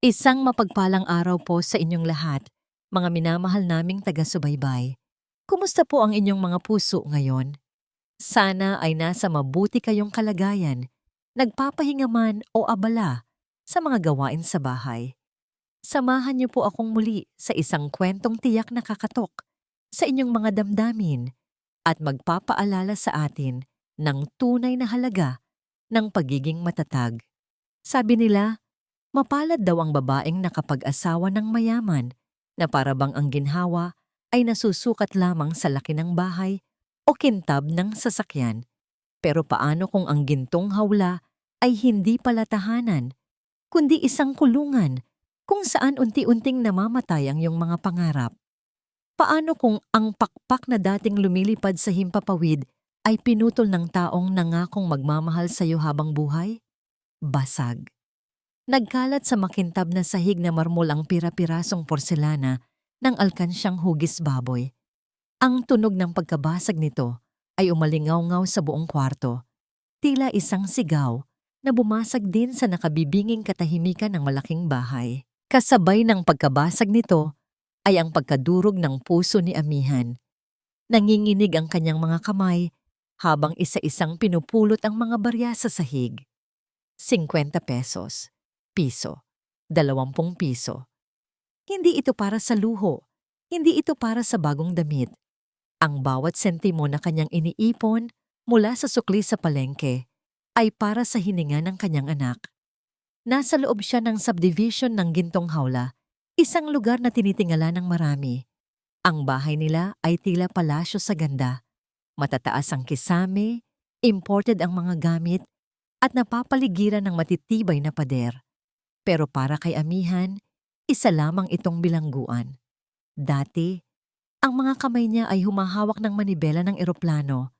Isang mapagpalang araw po sa inyong lahat, mga minamahal naming taga-subaybay. Kumusta po ang inyong mga puso ngayon? Sana ay nasa mabuti kayong kalagayan, nagpapahinga man o abala sa mga gawain sa bahay. Samahan niyo po akong muli sa isang kwentong tiyak na kakatok sa inyong mga damdamin at magpapaalala sa atin ng tunay na halaga ng pagiging matatag. Sabi nila, mapalad daw ang babaeng nakapag-asawa ng mayaman na para bang ang ginhawa ay nasusukat lamang sa laki ng bahay o kintab ng sasakyan. Pero paano kung ang gintong hawla ay hindi pala tahanan, kundi isang kulungan kung saan unti-unting namamatay ang iyong mga pangarap? Paano kung ang pakpak na dating lumilipad sa himpapawid ay pinutol ng taong nangakong magmamahal sa iyo habang buhay? Basag. Nagkalat sa makintab na sahig na marmol ang pira-pirasong porselana ng alkansyang hugis baboy. Ang tunog ng pagkabasag nito ay umalingaw-ngaw sa buong kwarto, tila isang sigaw na bumasag din sa nakabibinging katahimikan ng malaking bahay. Kasabay ng pagkabasag nito ay ang pagkadurog ng puso ni Amihan. Nanginginig ang kanyang mga kamay habang isa-isang pinupulot ang mga barya sa sahig. 50 pesos, piso, 20 piso. Hindi ito para sa luho, hindi ito para sa bagong damit. Ang bawat sentimo na kanyang iniipon mula sa sukli sa palengke ay para sa hininga ng kanyang anak. Nasa loob siya ng subdivision ng Gintong Hawla, isang lugar na tinitingala ng marami. Ang bahay nila ay tila palasyo sa ganda. Matataas ang kisame, imported ang mga gamit, at napapaligiran ng matitibay na pader. Pero para kay Amihan, isa lamang itong bilangguan. Dati, ang mga kamay niya ay humahawak ng manibela ng eroplano,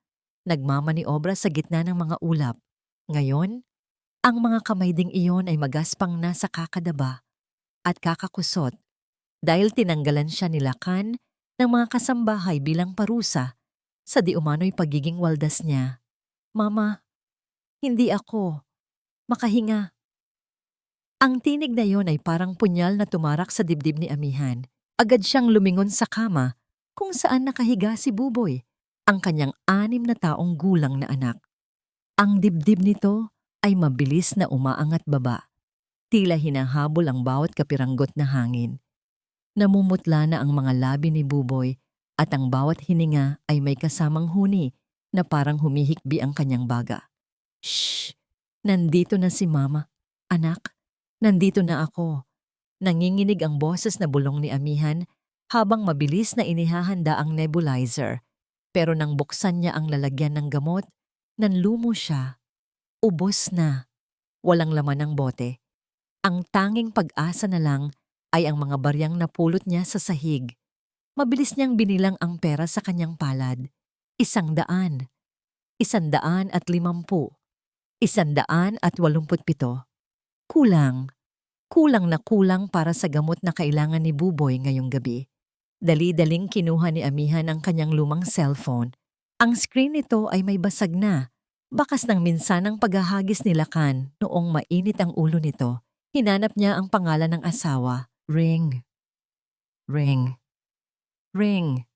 nagmamaniobra sa gitna ng mga ulap. Ngayon, ang mga kamay ding iyon ay magaspang na sa kakadaba at kakakusot dahil tinanggalan siya ni Lakan ng mga kasambahay bilang parusa sa di umano'y pagiging waldas niya. Mama, hindi ako makahinga. Ang tinig na yon ay parang punyal na tumarak sa dibdib ni Amihan. Agad siyang lumingon sa kama kung saan nakahiga si Buboy, ang kanyang 6 na taong gulang na anak. Ang dibdib nito ay mabilis na umaangat baba. Tila hinahabol ang bawat kapiranggot na hangin. Namumutla na ang mga labi ni Buboy at ang bawat hininga ay may kasamang huni na parang humihikbi ang kanyang baga. Shh! Nandito na si Mama. Anak, nandito na ako. Nanginginig ang boses na bulong ni Amihan habang mabilis na inihahanda ang nebulizer. Pero nang buksan niya ang lalagyan ng gamot, nanlumo siya. Ubos na. Walang laman ang bote. Ang tanging pag-asa na lang ay ang mga baryang napulot niya sa sahig. Mabilis niyang binilang ang pera sa kanyang palad. 100, 150, 187. Kulang. Kulang na kulang para sa gamot na kailangan ni Buboy ngayong gabi. Dali-daling kinuha ni Amihan ang kanyang lumang cellphone. Ang screen nito ay may basag na. Bakas ng minsanang paghahagis ni Lakan noong mainit ang ulo nito. Hinanap niya ang pangalan ng asawa. Ring. Ring. Ring.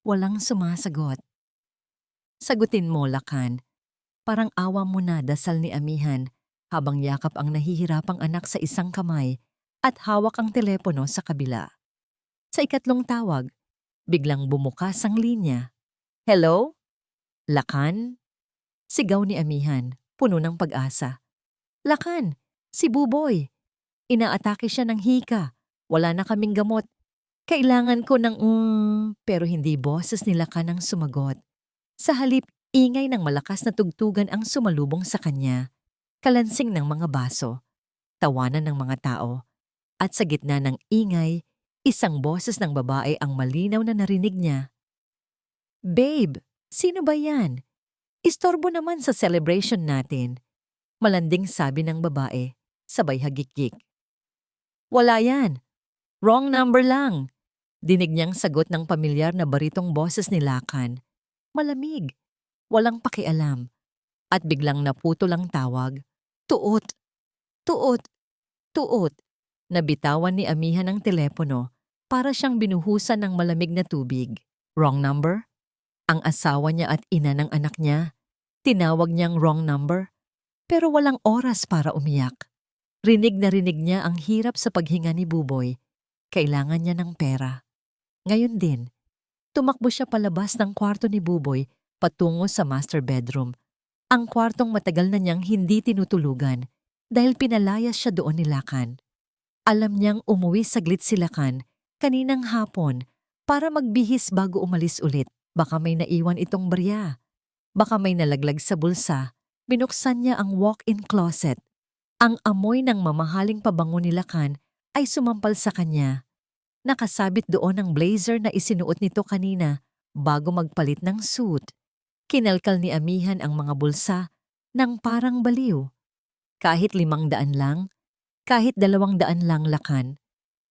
Walang sumasagot. Sagutin mo, Lakan. Parang awa mo na, dasal ni Amihan habang yakap ang nahihirapang anak sa isang kamay at hawak ang telepono sa kabila. Sa ikatlong tawag, biglang bumukas ang linya. Hello? Lakan? Sigaw ni Amihan, puno ng pag-asa. Lakan, si Buboy. Inaatake siya ng hika. Wala na kaming gamot. Kailangan ko ng pero hindi boses ni Lakan ang sumagot. Sa halip, ingay ng malakas na tugtugan ang sumalubong sa kanya. Kalansing ng mga baso, tawanan ng mga tao, at sa gitna ng ingay, isang boses ng babae ang malinaw na narinig niya. Babe, sino ba yan? Istorbo naman sa celebration natin. Malanding sabi ng babae, sabay hagikik. Wala yan. Wrong number lang. Dinig niyang sagot ng pamilyar na baritong boses ni Lakan. Malamig, walang pakialam. At biglang naputol ang tawag. Tuot, tuot, tuot. Nabitawan ni Amihan ang telepono para siyang binuhusan ng malamig na tubig. Wrong number? Ang asawa niya at ina ng anak niya. Tinawag niyang wrong number, pero walang oras para umiyak. Rinig na rinig niya ang hirap sa paghinga ni Buboy. Kailangan niya ng pera. Ngayon din, tumakbo siya palabas ng kwarto ni Buboy patungo sa master bedroom. Ang kwartong matagal na niyang hindi tinutulugan dahil pinalayas siya doon ni Lakan. Alam niyang umuwi saglit si Lakan kaninang hapon para magbihis bago umalis ulit. Baka may naiwan itong barya. Baka may nalaglag sa bulsa. Binuksan niya ang walk-in closet. Ang amoy ng mamahaling pabango ni Lakan ay sumampal sa kanya. Nakasabit doon ang blazer na isinuot nito kanina bago magpalit ng suit. Kinalkal ni Amihan ang mga bulsa ng parang baliw. Kahit 500 lang, kahit 200 lang Lakan,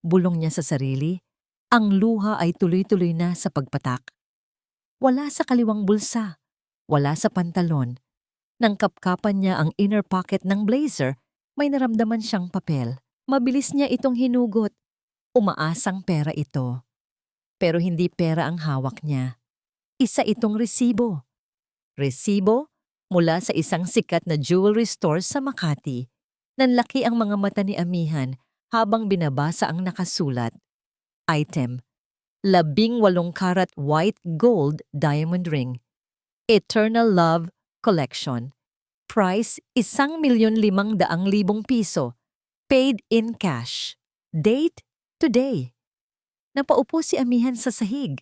bulong niya sa sarili, ang luha ay tuloy-tuloy na sa pagpatak. Wala sa kaliwang bulsa, wala sa pantalon. Nang kapkapan niya ang inner pocket ng blazer, may naramdaman siyang papel. Mabilis niya itong hinugot. Umaasang pera ito. Pero hindi pera ang hawak niya. Isa itong resibo. Resibo mula sa isang sikat na jewelry store sa Makati. Nanlaki ang mga mata ni Amihan habang binabasa ang nakasulat. Item: 18 karat white gold diamond ring. Eternal Love Collection. Price 1,500,000 piso. Paid in cash. Date: today. Napaupo si Amihan sa sahig.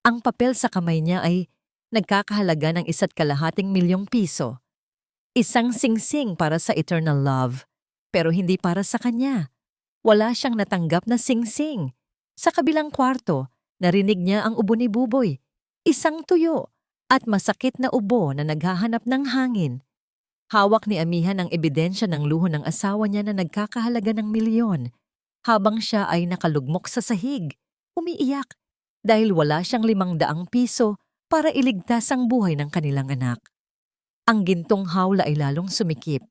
Ang papel sa kamay niya ay nagkakahalaga ng 1,250,000 piso. Isang singsing para sa Eternal Love, pero hindi para sa kanya. Wala siyang natanggap na singsing. Sa kabilang kwarto, narinig niya ang ubo ni Buboy. Isang tuyo at masakit na ubo na naghahanap ng hangin. Hawak ni Amihan ang ebidensya ng luho ng asawa niya na nagkakahalaga ng 1,000,000. Habang siya ay nakalugmok sa sahig, umiiyak dahil wala siyang 500 piso para iligtas ang buhay ng kanilang anak. Ang gintong hawla ay lalong sumikip.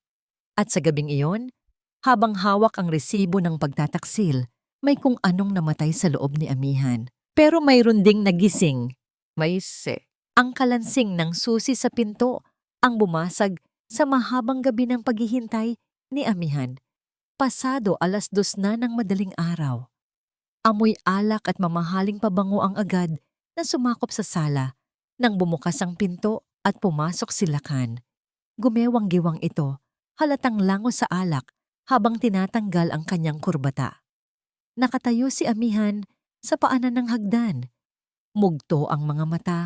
At sa gabing iyon, habang hawak ang resibo ng pagtataksil, may kung anong namatay sa loob ni Amihan. Pero mayroon ding nagising. Ang kalansing ng susi sa pinto ang bumasag sa mahabang gabi ng paghihintay ni Amihan. Pasado 2:00 na ng madaling araw. Amoy alak at mamahaling pabango ang agad na sumakop sa sala nang bumukas ang pinto at pumasok si Lakan. Gumewang-giwang ito, halatang lango sa alak habang tinatanggal ang kanyang kurbata. Nakatayo si Amihan sa paanan ng hagdan. Mugto ang mga mata,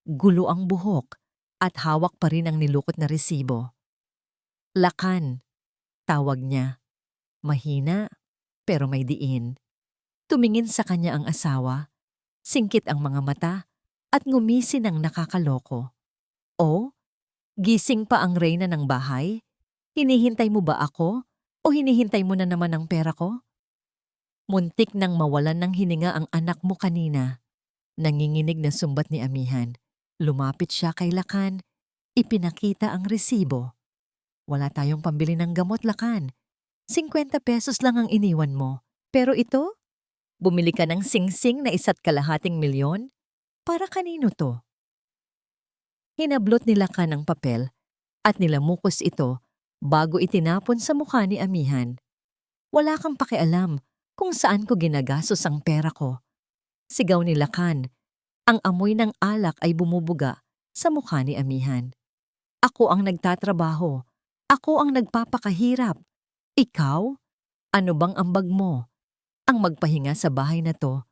gulo ang buhok, at hawak pa rin ang nilukot na resibo. Lakan, tawag niya. Mahina, pero may diin. Tumingin sa kanya ang asawa, singkit ang mga mata, at ngumisi ng nakakaloko. O, gising pa ang reyna ng bahay? Hinihintay mo ba ako? O hinihintay mo na naman ang pera ko? Muntik nang mawalan ng hininga ang anak mo kanina. Nanginginig na sumbat ni Amihan. Lumapit siya kay Lakan. Ipinakita ang resibo. Wala tayong pambili ng gamot, Lakan. 50 pesos lang ang iniwan mo. Pero ito? Bumili ka ng singsing na 1,250,000? Para kanino to? Hinablot ni Lakan ang papel at nilamukos ito bago itinapon sa mukha ni Amihan. Wala kang pakialam kung saan ko ginagastos ang pera ko. Sigaw ni Lakan. Ang amoy ng alak ay bumubuga sa mukha ni Amihan. Ako ang nagtatrabaho. Ako ang nagpapakahirap. Ikaw? Ano bang ambag mo? Ang magpahinga sa bahay na to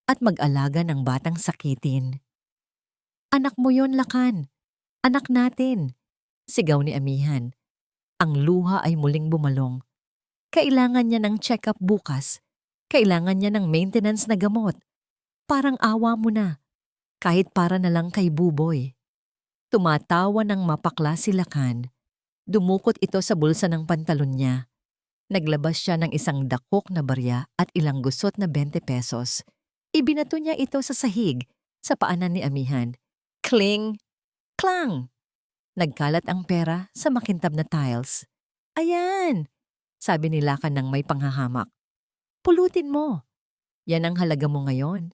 at mag-alaga ng batang sakitin. Anak mo yon, Lakan. Anak natin. Sigaw ni Amihan. Ang luha ay muling bumalong. Kailangan niya ng check-up bukas. Kailangan niya ng maintenance na gamot. Parang awa mo na. Kahit para na lang kay Buboy. Tumatawa ng mapakla si Lakan. Dumukot ito sa bulsa ng pantalon niya. Naglabas siya ng isang dakok na barya at ilang gusot na 20 pesos. Ibinato niya ito sa sahig, sa paanan ni Amihan. Kling! Klang! Nagkalat ang pera sa makintab na tiles. Ayan! Sabi ni Lakan ng may panghahamak. Pulutin mo. Yan ang halaga mo ngayon.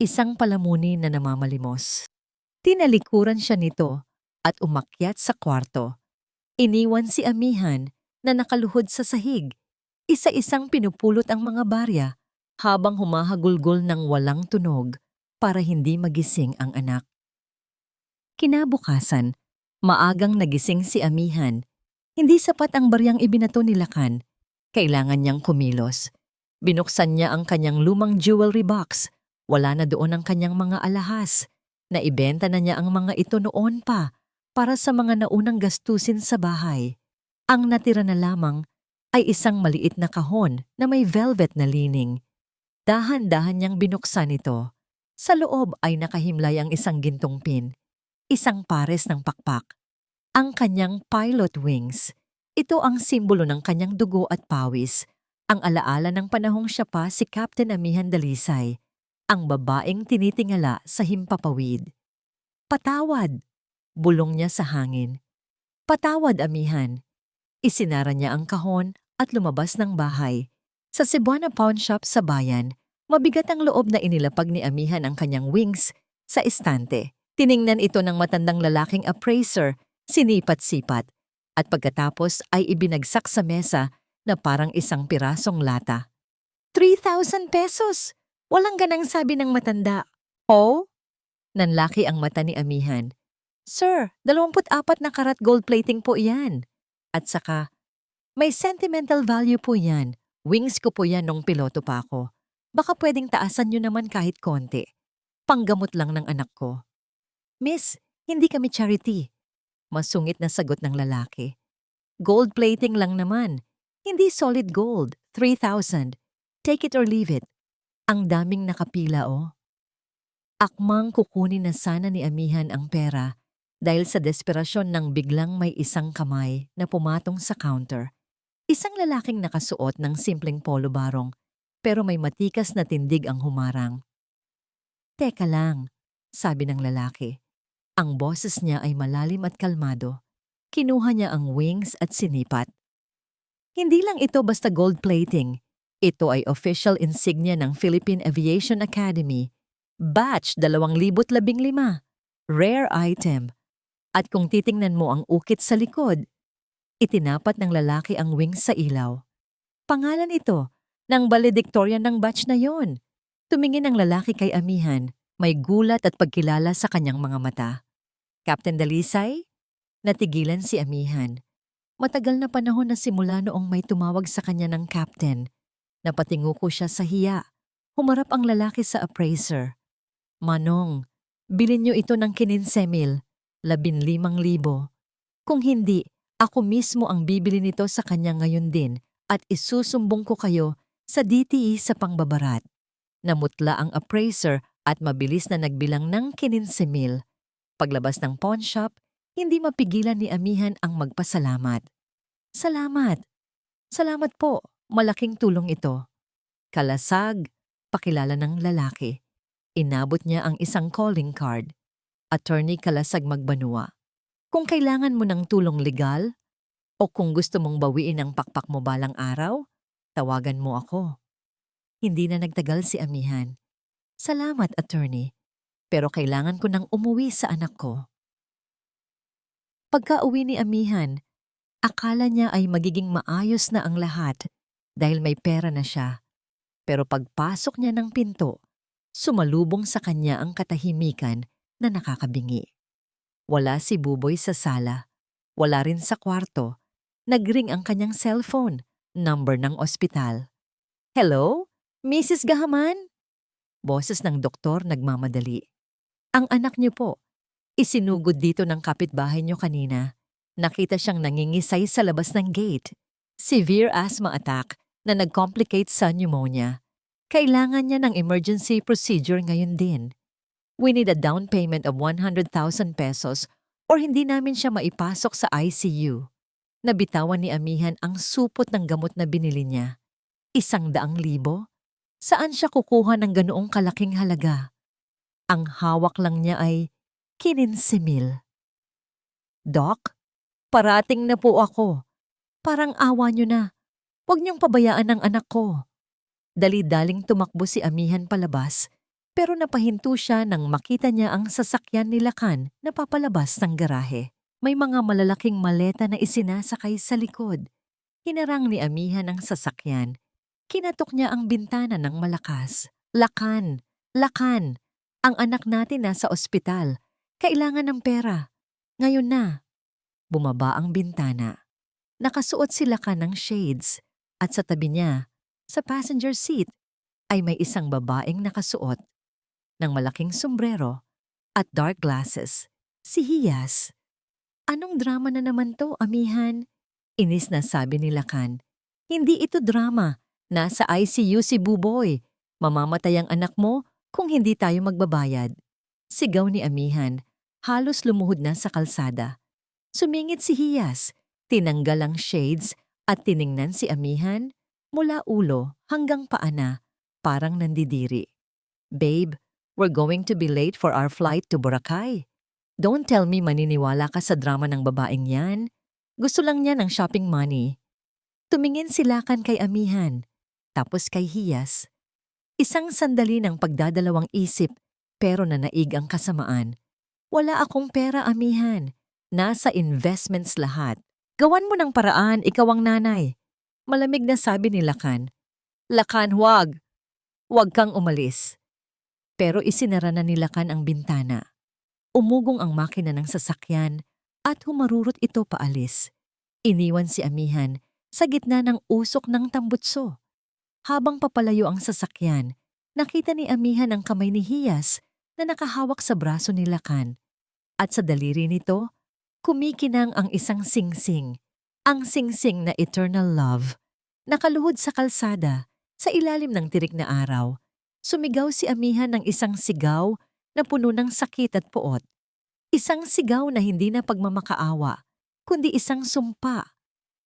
Isang palamuni na namamalimos. Tinalikuran siya nito at umakyat sa kwarto. Iniwan si amihan na nakaluhod sa sahig. Isa-isang pinupulot ang mga barya habang humahagulgol ng walang tunog para hindi magising ang anak. Kinabukasan, maagang nagising si amihan. Hindi sapat ang baryang ibinato ni Lakan. Kailangan niyang kumilos. Binuksan niya ang kanyang lumang jewelry box. Wala na doon ang kanyang mga alahas. Naibenta na niya ang mga ito noon pa para sa mga naunang gastusin sa bahay. Ang natira na lamang ay isang maliit na kahon na may velvet na lining. Dahan-dahan niyang binuksan ito. Sa loob ay nakahimlay ang isang gintong pin, isang pares ng pakpak, ang kanyang pilot wings. Ito ang simbolo ng kanyang dugo at pawis, ang alaala ng panahong siya pa si Captain Amihan Dalisay, ang babaeng tinitingala sa himpapawid. Patawad! Bulong niya sa hangin. Patawad, amihan. Isinara niya ang kahon at lumabas ng bahay. Sa Cebuana Pawn Shop sa bayan, mabigat ang loob na inilapag ni amihan ang kanyang wings sa estante. Tiningnan ito ng matandang lalaking appraiser, sinipat-sipat, at pagkatapos ay ibinagsak sa mesa na parang isang pirasong lata. 3,000 pesos! Walang ganang sabi ng matanda. Oh? Nanlaki ang mata ni amihan. Sir, 24 na karat gold plating po yan. At saka, may sentimental value po yan. Wings ko po yan nung piloto pa ako. Baka pwedeng taasan nyo naman kahit konti. Panggamot lang ng anak ko. Miss, hindi kami charity. Masungit na sagot ng lalaki. Gold plating lang naman. Hindi solid gold. 3,000. Take it or leave it. Ang daming nakapila oh. Akmang kukunin na sana ni amihan ang pera dahil sa desperasyon nang biglang may isang kamay na pumatong sa counter. Isang lalaking nakasuot ng simpleng polo barong pero may matikas na tindig ang humarang. Teka lang, sabi ng lalaki. Ang boses niya ay malalim at kalmado. Kinuha niya ang wings at sinipat. Hindi lang ito basta gold plating. Ito ay official insignia ng Philippine Aviation Academy. Batch 2015. Rare item. At kung titingnan mo ang ukit sa likod, itinapat ng lalaki ang wings sa ilaw. Pangalan ito ng valedictorian ng batch na yon. Tumingin ang lalaki kay amihan, may gulat at pagkilala sa kanyang mga mata. Captain Dalisay? Natigilan si amihan. Matagal na panahon na simula noong may tumawag sa kanya ng captain. Napatinguko siya sa hiya. Humarap ang lalaki sa appraiser. Manong, bilhin niyo ito ng 15,000, 15,000. Kung hindi, ako mismo ang bibili nito sa kanya ngayon din at isusumbong ko kayo sa DTE sa pangbabarat. Namutla ang appraiser at mabilis na nagbilang ng 15,000. Paglabas ng pawn shop, hindi mapigilan ni amihan ang magpasalamat. Salamat. Salamat po. Malaking tulong ito. Kalasag, pakilala ng lalaki. Inabot niya ang isang calling card. Attorney Kalasag Magbanua. Kung kailangan mo ng tulong legal o kung gusto mong bawiin ang pakpak mo balang araw, tawagan mo ako. Hindi na nagtagal si amihan. Salamat, attorney. Pero kailangan ko nang umuwi sa anak ko. Pagka-uwi ni amihan, akala niya ay magiging maayos na ang lahat dahil may pera na siya. Pero pagpasok niya ng pinto, sumalubong sa kanya ang katahimikan na nakakabingi. Wala si Buboy sa sala. Wala rin sa kwarto. Nagring ang kanyang cellphone, number ng ospital. Hello? Mrs. Gahaman? Boses ng doktor nagmamadali. Ang anak niyo po. Isinugod dito ng kapitbahay niyo kanina. Nakita siyang nangingisay sa labas ng gate. Severe asthma attack na nag-complicate sa pneumonia. Kailangan niya ng emergency procedure ngayon din. We need a down payment of 100,000 pesos or hindi namin siya maipasok sa ICU. Nabitawan ni amihan ang supot ng gamot na binili niya. 100,000? Saan siya kukuha ng ganoong kalaking halaga? Ang hawak lang niya ay 15,000. Doc, parating na po ako. Parang awa niyo na. Huwag niyong pabayaan ang anak ko. Dali-daling tumakbo si Amihan palabas, pero napahinto siya nang makita niya ang sasakyan ni Lakan na papalabas ng garahe. May mga malalaking maleta na isinasakay sa likod. Hinarang ni Amihan ang sasakyan. Kinatok niya ang bintana ng malakas. Lakan! Lakan! Ang anak natin nasa ospital. Kailangan ng pera. Ngayon na. Bumaba ang bintana. Nakasuot si Lakan ng shades at sa tabi niya, sa passenger seat, ay may isang babaeng nakasuot ng malaking sombrero at dark glasses. Si Hiyas. Anong drama na naman to, Amihan? Inis na sabi ni Lakan. Hindi ito drama. Nasa ICU si Buboy. Mamamatay ang anak mo kung hindi tayo magbabayad. Sigaw ni Amihan. Halos lumuhod na sa kalsada. Sumingit si Hiyas. Tinanggal ang shades at tiningnan si Amihan mula ulo hanggang paa na, parang nandidiri. Babe, we're going to be late for our flight to Boracay. Don't tell me maniniwala ka sa drama ng babaeng yan. Gusto lang niya ng shopping money. Tumingin si Lakan kay Amihan, tapos kay Hiyas. Isang sandali ng pagdadalawang isip, pero nanaig ang kasamaan. Wala akong pera, Amihan. Nasa investments lahat. Gawan mo ng paraan, ikaw ang nanay. Malamig na sabi ni Lakan. Lakan, huwag. Huwag kang umalis. Pero isinara na ni Lakan ang bintana. Umugong ang makina ng sasakyan at humarurot ito paalis. Iniwan si Amihan sa gitna ng usok ng tambutso. Habang papalayo ang sasakyan, nakita ni Amihan ang kamay ni Hiyas na nakahawak sa braso ni Lakan. At sa daliri nito, kumikinang ang isang singsing. Ang singsing na eternal love. Nakaluhod sa kalsada, sa ilalim ng tirik na araw. Sumigaw si Amihan ng isang sigaw na puno ng sakit at puot. Isang sigaw na hindi na pagmamakaawa, kundi isang sumpa.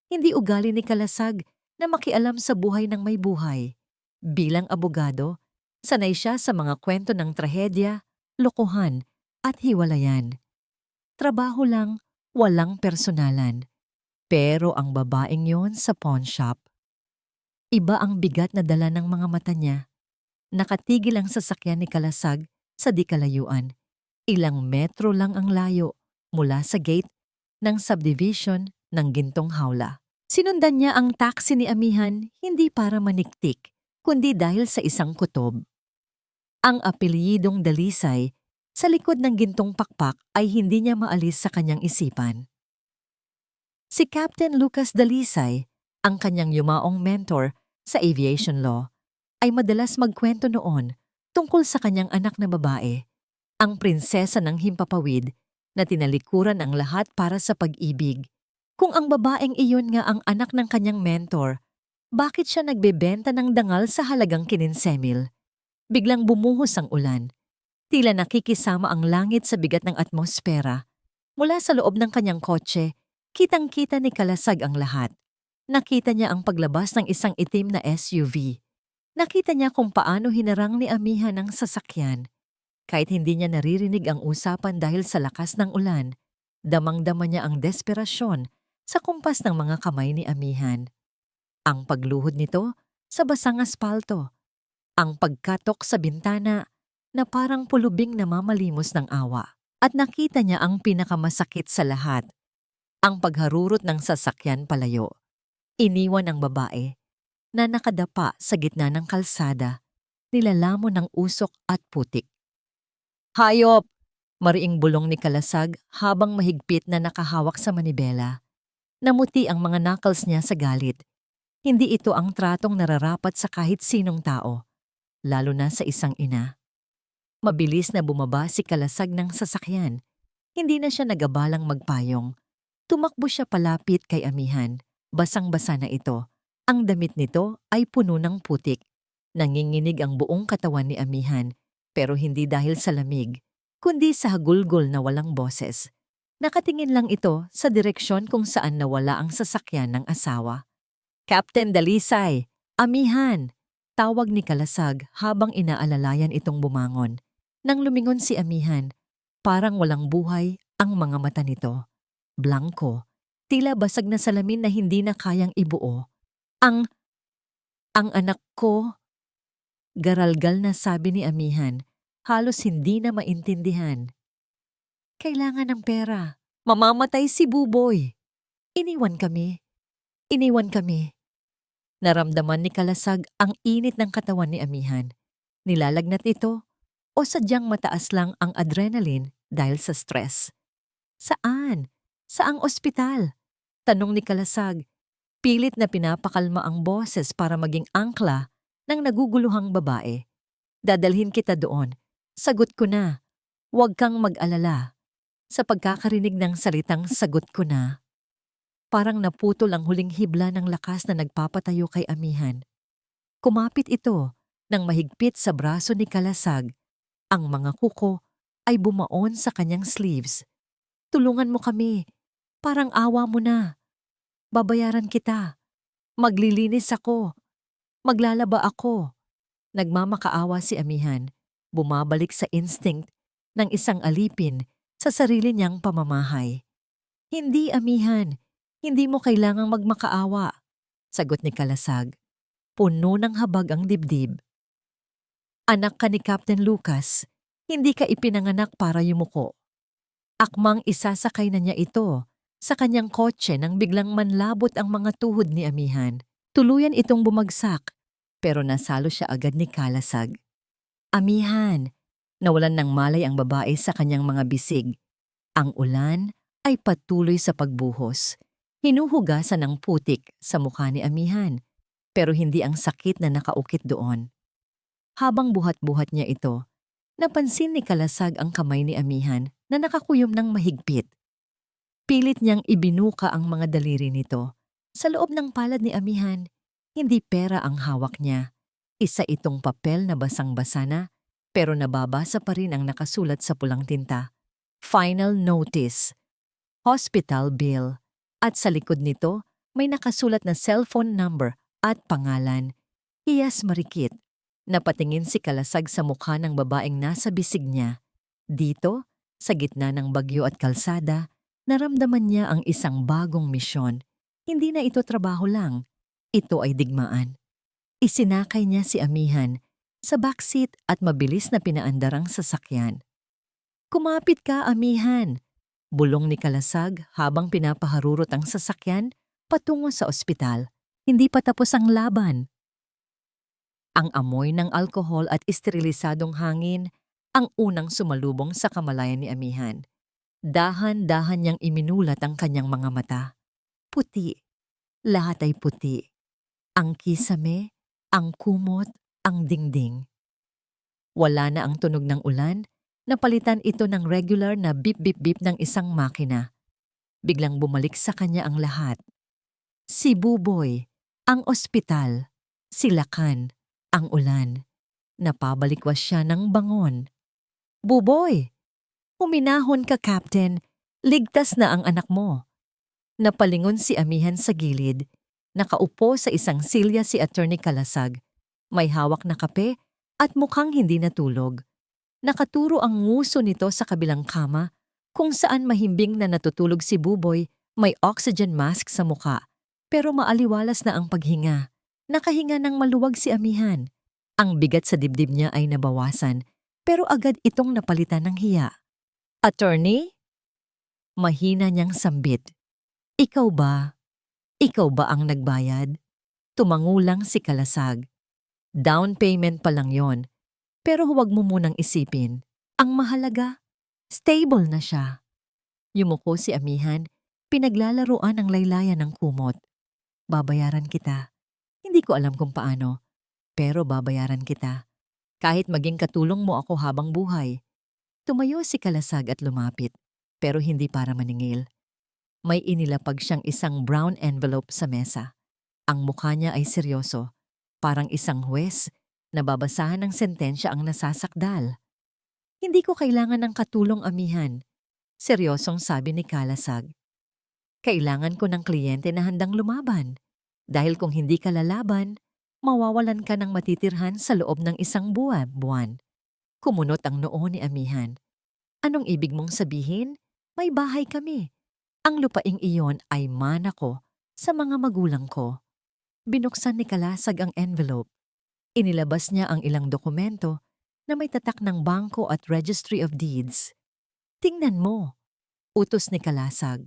Hindi ugali ni Kalasag na makialam sa buhay ng may buhay. Bilang abogado, sanay siya sa mga kwento ng trahedya, lokohan at hiwalayan. Trabaho lang, walang personalan. Pero ang babaeng yon sa pawn shop, iba ang bigat na dala ng mga mata niya. Nakatigil ang sasakyan ni Kalasag sa di kalayuan. Ilang metro lang ang layo mula sa gate ng subdivision ng Gintong Hawla. Sinundan niya ang taxi ni Amihan hindi para maniktik, kundi dahil sa isang kutob. Ang apelyidong Dalisay sa likod ng Gintong Pakpak ay hindi niya maalis sa kanyang isipan. Si Captain Lucas Dalisay, ang kanyang yumaong mentor sa aviation law, ay madalas magkwento noon tungkol sa kanyang anak na babae, ang prinsesa ng himpapawid na tinalikuran ang lahat para sa pag-ibig. Kung ang babaeng iyon nga ang anak ng kanyang mentor, bakit siya nagbebenta ng dangal sa halagang 15,000? Biglang bumuhos ang ulan. Tila nakikisama ang langit sa bigat ng atmosfera. Mula sa loob ng kanyang kotse, kitang-kita ni Kalasag ang lahat. Nakita niya ang paglabas ng isang itim na SUV. Nakita niya kung paano hinarang ni Amihan ang sasakyan. Kahit hindi niya naririnig ang usapan dahil sa lakas ng ulan, damang-dama niya ang desperasyon sa kumpas ng mga kamay ni Amihan. Ang pagluhod nito sa basang aspalto. Ang pagkatok sa bintana na parang pulubing namamalimos ng awa. At nakita niya ang pinakamasakit sa lahat. Ang pagharurot ng sasakyan palayo. Iniwan ang babae na nakadapa sa gitna ng kalsada, nilalamon ng usok at putik. Hayop! Mariing bulong ni Kalasag habang mahigpit na nakahawak sa manibela. Namuti ang mga knuckles niya sa galit. Hindi ito ang tratong nararapat sa kahit sinong tao, lalo na sa isang ina. Mabilis na bumaba si Kalasag ng sasakyan. Hindi na siya nagabalang magpayong. Tumakbo siya palapit kay Amihan. Basang-basa na ito. Ang damit nito ay puno ng putik. Nanginginig ang buong katawan ni Amihan, pero hindi dahil sa lamig, kundi sa hagulgol na walang boses. Nakatingin lang ito sa direksyon kung saan nawala ang sasakyan ng asawa. Captain Dalisay! Amihan! Tawag ni Kalasag habang inaalalayan itong bumangon. Nang lumingon si Amihan, parang walang buhay ang mga mata nito. Blanko, tila basag na salamin na hindi na kayang ibuo. Ang anak ko, Garalgal na sabi ni amihan, halos hindi na maintindihan. Kailangan ng pera. Mamamatay si Buboy. Iniwan kami. Iniwan kami. Naramdaman ni Kalasag ang init ng katawan ni amihan. Nilalagnat ito o sadyang mataas lang ang adrenaline dahil sa stress. Saan? Saang ospital? Tanong ni Kalasag. Pilit na pinapakalma ang boses para maging angkla ng naguguluhang babae. Dadalhin kita doon. Sagot ko na. Huwag kang mag-alala. Sa pagkakarinig ng salitang sagot ko na, parang naputol ang huling hibla ng lakas na nagpapatayo kay amihan. Kumapit ito nang mahigpit sa braso ni Kalasag. Ang mga kuko ay bumaon sa kanyang sleeves. Tulungan mo kami. Parang awa mo na. Babayaran kita. Maglilinis ako. Maglalaba ako. Nagmamakaawa si amihan. Bumabalik sa instinct ng isang alipin sa sarili niyang pamamahay. Hindi, amihan. Hindi mo kailangang magmakaawa. Sagot ni Kalasag. Puno ng habag ang dibdib. Anak ka ni Captain Lucas. Hindi ka ipinanganak para yumuko. Akmang isasakay na niya ito sa kanyang kotse nang biglang manlabot ang mga tuhod ni amihan. Tuluyan itong bumagsak, pero nasalo siya agad ni Kalasag. Amihan, nawalan ng malay ang babae sa kanyang mga bisig. Ang ulan ay patuloy sa pagbuhos. Hinuhugasan ng putik sa mukha ni amihan, pero hindi ang sakit na nakaukit doon. Habang buhat-buhat niya ito, napansin ni Kalasag ang kamay ni amihan na nakakuyom ng mahigpit. Pilit niyang ibinuka ang mga daliri nito. Sa loob ng palad ni amihan, hindi pera ang hawak niya. Isa itong papel na basang-basa na, pero nababasa pa rin ang nakasulat sa pulang tinta. Final notice, hospital bill, at sa likod nito may nakasulat na cellphone number at pangalan. Hiyas marikit. Napatingin si Kalasag sa mukha ng babaeng nasa bisig niya. Dito, sa gitna ng bagyo at kalsada, naramdaman niya ang isang bagong misyon. Hindi na ito trabaho lang. Ito ay digmaan. Isinakay niya si amihan sa backseat at mabilis na pinaandar ang sasakyan. Kumapit ka, amihan! Bulong ni Kalasag habang pinapaharurot ang sasakyan patungo sa ospital. Hindi pa tapos ang laban. Ang amoy ng alkohol at esterilisadong hangin ang unang sumalubong sa kamalayan ni amihan. Dahan-dahan niyang iminulat ang kanyang mga mata. Puti. Lahat ay puti. Ang kisame, ang kumot, ang dingding. Wala na ang tunog ng ulan, napalitan ito ng regular na bip-bip-bip ng isang makina. Biglang bumalik sa kanya ang lahat. Si Buboy, ang ospital, si Lakan, ang ulan. Napabalikwas siya ng bangon. Buboy! Huminahon ka, Captain. Ligtas na ang anak mo. Napalingon si amihan sa gilid. Nakaupo sa isang silya si Attorney Kalasag. May hawak na kape at mukhang hindi natulog. Nakaturo ang nguso nito sa kabilang kama kung saan mahimbing na natutulog si Buboy. May oxygen mask sa muka pero maaliwalas na ang paghinga. Nakahinga ng maluwag si amihan. Ang bigat sa dibdib niya ay nabawasan pero agad itong napalitan ng hiya. Attorney? Mahina niyang sambit. Ikaw ba? Ikaw ba ang nagbayad? Tumangulang si Kalasag. Down payment pa lang yon. Pero huwag mo munang isipin. Ang mahalaga, stable na siya. Yumuko si amihan, pinaglalaruan ang laylayan ng kumot. Babayaran kita. Hindi ko alam kung paano, pero babayaran kita. Kahit maging katulong mo ako habang buhay. Tumayo si Kalasag at lumapit, pero hindi para maningil. May inilapag siyang isang brown envelope sa mesa. Ang mukha niya ay seryoso, parang isang huwes na babasahan ng sentensya ang nasasakdal. Hindi ko kailangan ng katulong, amihan. Seryosong sabi ni Kalasag. Kailangan ko ng kliyente na handang lumaban. Dahil kung hindi ka lalaban, mawawalan ka ng matitirhan sa loob ng isang buwan. Kumunot ang noo ni amihan. Anong ibig mong sabihin? May bahay kami. Ang lupaing iyon ay mana ko sa mga magulang ko. Binuksan ni Kalasag ang envelope. Inilabas niya ang ilang dokumento na may tatak ng bangko at Registry of Deeds. Tingnan mo, utos ni Kalasag.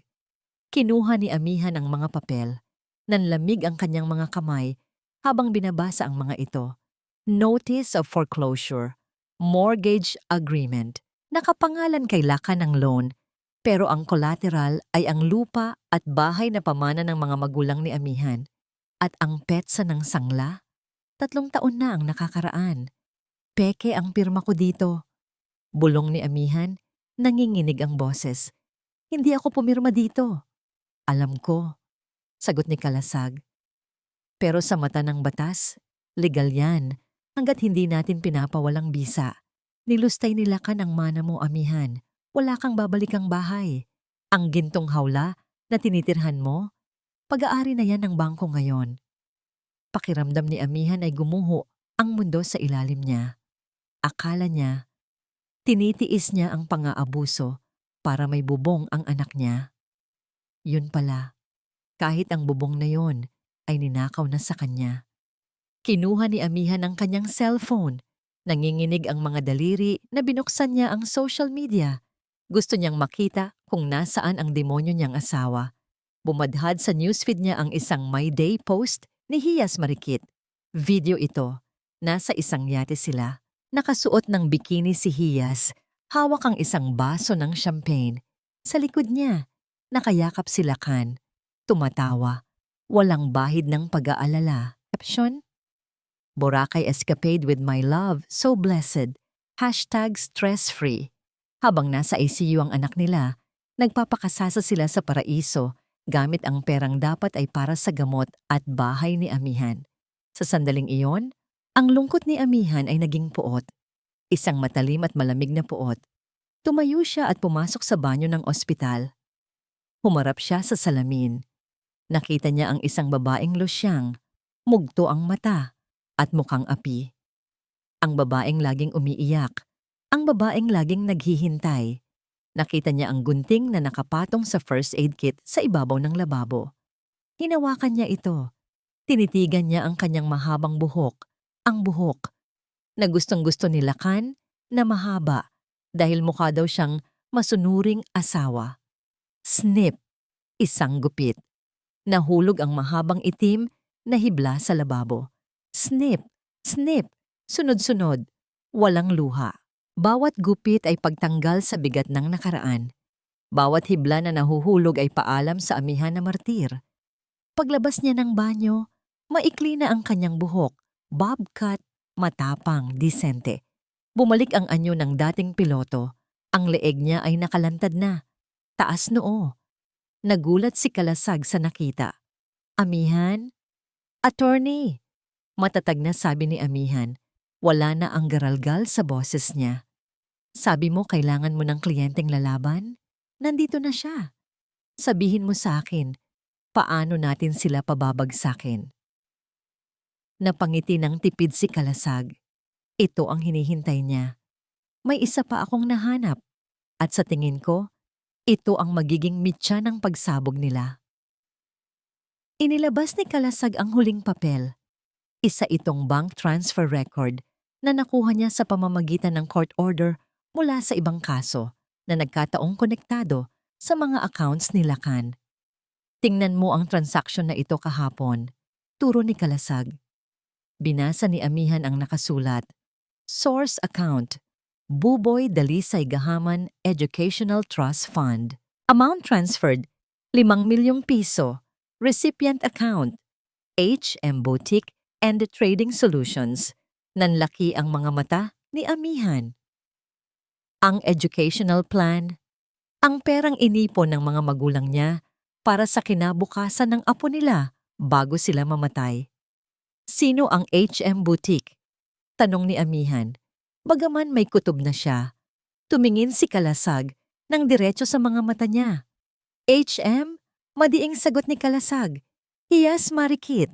Kinuha ni Amihan ang mga papel. Nanlamig ang kanyang mga kamay habang binabasa ang mga ito. Notice of foreclosure, mortgage agreement. Nakapangalan kay Lakan ng loan, pero ang collateral ay ang lupa at bahay na pamana ng mga magulang ni Amihan. At ang petsa ng sangla? 3 taon na ang nakakaraan. Peke ang pirma ko dito. Bulong ni Amihan, nanginginig ang boses. Hindi ako pumirma dito. Alam ko, sagot ni Kalasag. Pero sa mata ng batas, legal yan hanggat hindi natin pinapawalang bisa. Nilustay nila ka ng mana mo, Amihan. Wala kang babalikang bahay. Ang gintong hawla na tinitirhan mo, pag-aari na yan ng bangko ngayon. Pakiramdam ni Amihan ay gumuho ang mundo sa ilalim niya. Akala niya, tinitiis niya ang pang-aabuso para may bubong ang anak niya. Yun pala, kahit ang bubong na yon ay ninakaw na sa kanya. Kinuha ni Amihan ang kanyang cellphone. Nanginginig ang mga daliri na binuksan niya ang social media. Gusto niyang makita kung nasaan ang demonyo niyang asawa. Bumadhad sa newsfeed niya ang isang My Day post ni Hiyas Marikit. Video ito. Nasa isang yate sila. Nakasuot ng bikini si Hiyas. Hawak ang isang baso ng champagne. Sa likod niya, nakayakap si Lakan. Tumatawa. Walang bahid ng pag-aalala. Caption? Boracay escapade with my love, so blessed. #stress-free. Habang nasa ICU ang anak nila, nagpapakasasa sila sa paraiso gamit ang perang dapat ay para sa gamot at bahay ni Amihan. Sa sandaling iyon, ang lungkot ni Amihan ay naging puot. Isang matalim at malamig na puot. Tumayo siya at pumasok sa banyo ng ospital. Humarap siya sa salamin. Nakita niya ang isang babaeng losyang, mugto ang mata at mukhang api. Ang babaeng laging umiiyak. Ang babaeng laging naghihintay. Nakita niya ang gunting na nakapatong sa first aid kit sa ibabaw ng lababo. Hinawakan niya ito. Tinitigan niya ang kanyang mahabang buhok. Ang buhok na gustong-gusto ni Lakan na mahaba dahil mukha daw siyang masunuring asawa. Snip, isang gupit. Nahulog ang mahabang itim na hibla sa lababo. Snip, snip, sunod-sunod, walang luha. Bawat gupit ay pagtanggal sa bigat ng nakaraan. Bawat hibla na nahuhulog ay paalam sa Amihan na martir. Paglabas niya ng banyo, maikli na ang kanyang buhok, bob cut, matapang, disente. Bumalik ang anyo ng dating piloto. Ang leeg niya ay nakalantad na. Taas noo. Nagulat si Kalasag sa nakita. Amihan? Attorney! Matatag na sabi ni Amihan. Wala na ang garalgal sa boses niya. Sabi mo kailangan mo ng kliyenteng lalaban? Nandito na siya. Sabihin mo sa akin, paano natin sila pababagsakin? Napangiti ng tipid si Kalasag. Ito ang hinihintay niya. May isa pa akong nahanap. At sa tingin ko, ito ang magiging mitya ng pagsabog nila. Inilabas ni Kalasag ang huling papel. Isa itong bank transfer record na nakuha niya sa pamamagitan ng court order mula sa ibang kaso na nagkataong konektado sa mga accounts ni Lakan. Tingnan mo ang transaksyon na ito kahapon. Turo ni Kalasag. Binasa ni Amihan ang nakasulat. Source account. Buboy Dalisay Gahaman Educational Trust Fund. Amount transferred, 5 milyong piso. Recipient account. HM Boutique and Trading Solutions. Nanlaki ang mga mata ni Amihan. Ang educational plan. Ang perang inipon ng mga magulang niya para sa kinabukasan ng apo nila bago sila mamatay. Sino ang HM Boutique? Tanong ni Amihan. Bagaman may kutob na siya, tumingin si Kalasag ng diretso sa mga mata niya. HM? Madiing sagot ni Kalasag. Hiyas Marikit.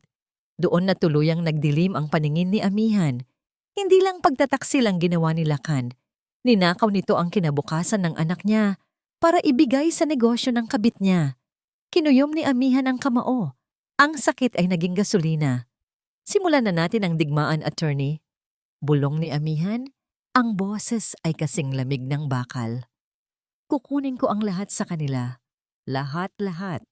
Doon na tuluyang nagdilim ang paningin ni Amihan. Hindi lang pagtataksil ang ginawa ni Lakan. Ninakaw nito ang kinabukasan ng anak niya para ibigay sa negosyo ng kabit niya. Kinuyom ni Amihan ang kamao. Ang sakit ay naging gasolina. Simulan na natin ang digmaan, attorney. Bulong ni amihan, ang boses ay kasing lamig ng bakal. Kukunin ko ang lahat sa kanila. Lahat-lahat.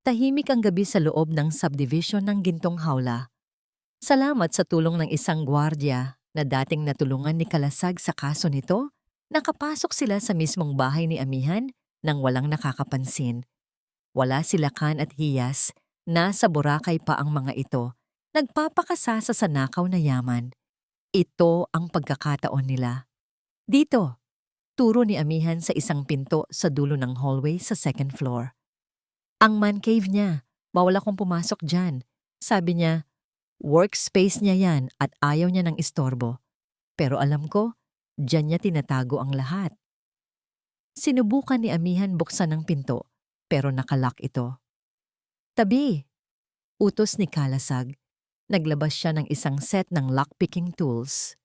Tahimik ang gabi sa loob ng subdivision ng Gintong Hawla. Salamat sa tulong ng isang gwardiya na dating natulungan ni Kalasag sa kaso nito, nakapasok sila sa mismong bahay ni amihan nang walang nakakapansin. Wala sila Kan at Hiyas, nasa Boracay pa ang mga ito, nagpapakasasa sa nakaw na yaman. Ito ang pagkakataon nila. Dito, turo ni amihan sa isang pinto sa dulo ng hallway sa second floor. Ang man cave niya, bawal akong pumasok dyan. Sabi niya, workspace niya yan at ayaw niya ng istorbo. Pero alam ko, dyan niya tinatago ang lahat. Sinubukan ni amihan buksan ang pinto, pero nakalock ito. Tabi! Utos ni Kalasag. Naglabas siya ng isang set ng lockpicking tools.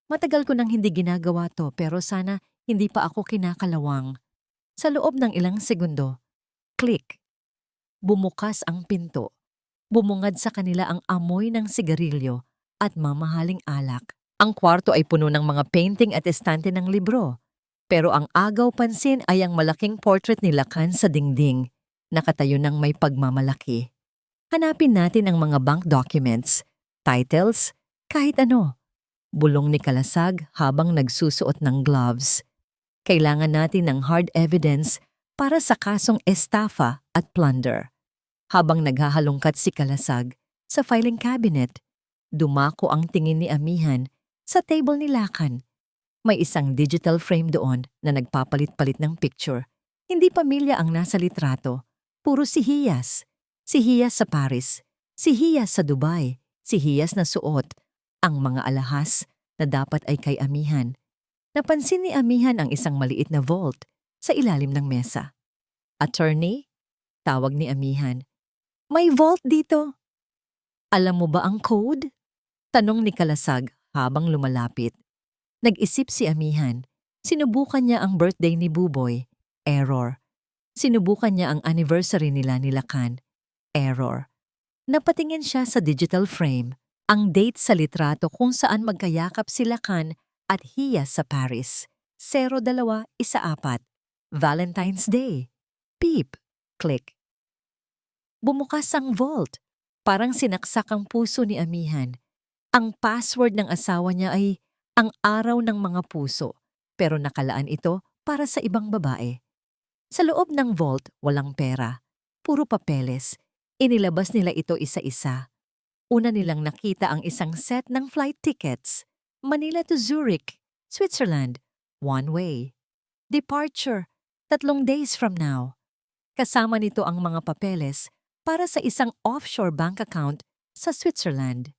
Matagal ko nang hindi ginagawa to pero sana hindi pa ako kinakalawang. Sa loob ng ilang segundo, click! Bumukas ang pinto. Bumungad sa kanila ang amoy ng sigarilyo at mamahaling alak. Ang kwarto ay puno ng mga painting at estante ng libro. Pero ang agaw pansin ay ang malaking portrait ni Lacan sa dingding, nakatayo ng may pagmamalaki. Hanapin natin ang mga bank documents, titles, kahit ano. Bulong ni Kalasag habang nagsusuot ng gloves. Kailangan natin ng hard evidence para sa kasong estafa at plunder. Habang naghahalongkat si Kalasag sa filing cabinet, dumako ang tingin ni amihan sa table ni Lacan. May isang digital frame doon na nagpapalit-palit ng picture. Hindi pamilya ang nasa litrato. Puro si Hiyas. Si Hiyas sa Paris. Si Hiyas sa Dubai. Si Hiyas na suot. Ang mga alahas na dapat ay kay amihan. Napansin ni amihan ang isang maliit na vault sa ilalim ng mesa. Attorney? Tawag ni amihan. May vault dito. Alam mo ba ang code? Tanong ni Kalasag habang lumalapit. Nag-isip si amihan. Sinubukan niya ang birthday ni Buboy. Error. Sinubukan niya ang anniversary nila ni Lacan. Error. Napatingin siya sa digital frame. Ang date sa litrato kung saan magkayakap si Lacan at Hiyas sa Paris. 0214. Valentine's Day. Beep. Click. Bumukas ang vault. Parang sinaksak ang puso ni amihan. Ang password ng asawa niya ay ang araw ng mga puso, pero nakalaan ito para sa ibang babae. Sa loob ng vault, walang pera. Puro papeles. Inilabas nila ito isa-isa. Una nilang nakita ang isang set ng flight tickets. Manila to Zurich, Switzerland. One way. Departure. 3 days from now. Kasama nito ang mga papeles para sa isang offshore bank account sa Switzerland.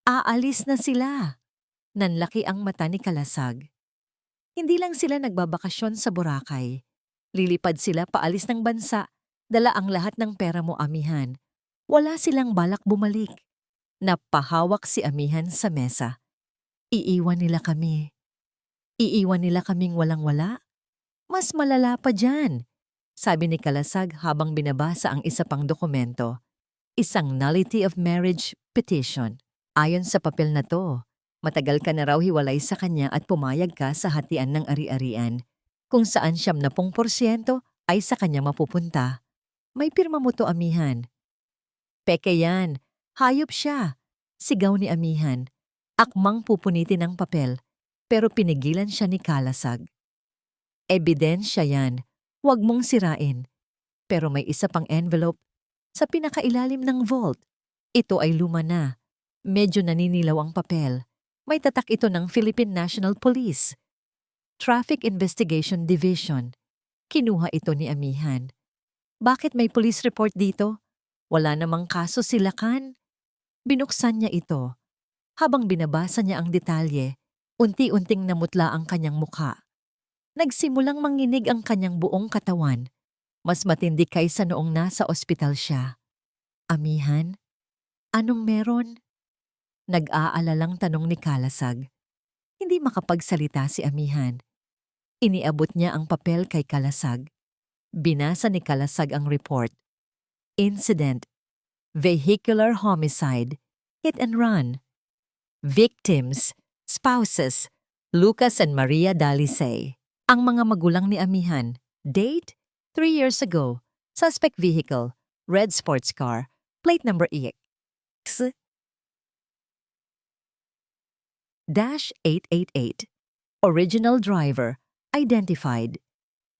Aalis na sila. Nanlaki ang mata ni Kalasag. Hindi lang sila nagbabakasyon sa Boracay. Lilipad sila paalis ng bansa. Dala ang lahat ng pera mo, amihan. Wala silang balak bumalik. Napahawak si amihan sa mesa. Iiwan nila kami. Iiwan nila kaming walang-wala? Mas malala pa dyan. Sabi ni Kalasag habang binabasa ang isa pang dokumento. Isang nullity of marriage petition. Ayon sa papel na to, matagal ka na raw hiwalay sa kanya at pumayag ka sa hatian ng ari-arian, kung saan 70% ay sa kanya mapupunta. May pirma mo to, amihan. Peke yan. Hayop siya. Sigaw ni amihan. Akmang pupunitin ang papel, pero pinigilan siya ni Kalasag. Ebidensya yan. Huwag mong sirain. Pero may isa pang envelope sa pinakailalim ng vault. Ito ay luma na. Medyo naninilaw ang papel. May tatak ito ng Philippine National Police. Traffic Investigation Division. Kinuha ito ni amihan. Bakit may police report dito? Wala namang kaso si Lacan. Binuksan niya ito. Habang binabasa niya ang detalye, unti-unting namutla ang kanyang mukha. Nagsimulang manginig ang kanyang buong katawan. Mas matindi kaysa noong nasa ospital siya. Amihan? Anong meron? Nag-aalalang tanong ni Kalasag. Hindi makapagsalita si amihan. Iniabot niya ang papel kay Kalasag. Binasa ni Kalasag ang report. Incident. vehicular homicide, hit and run. Victims, spouses, Lucas and Maria Dalisay. Ang mga magulang ni Amihan. Date, 3 years ago. Suspect vehicle, red sports car, plate number X-888. Original driver, identified.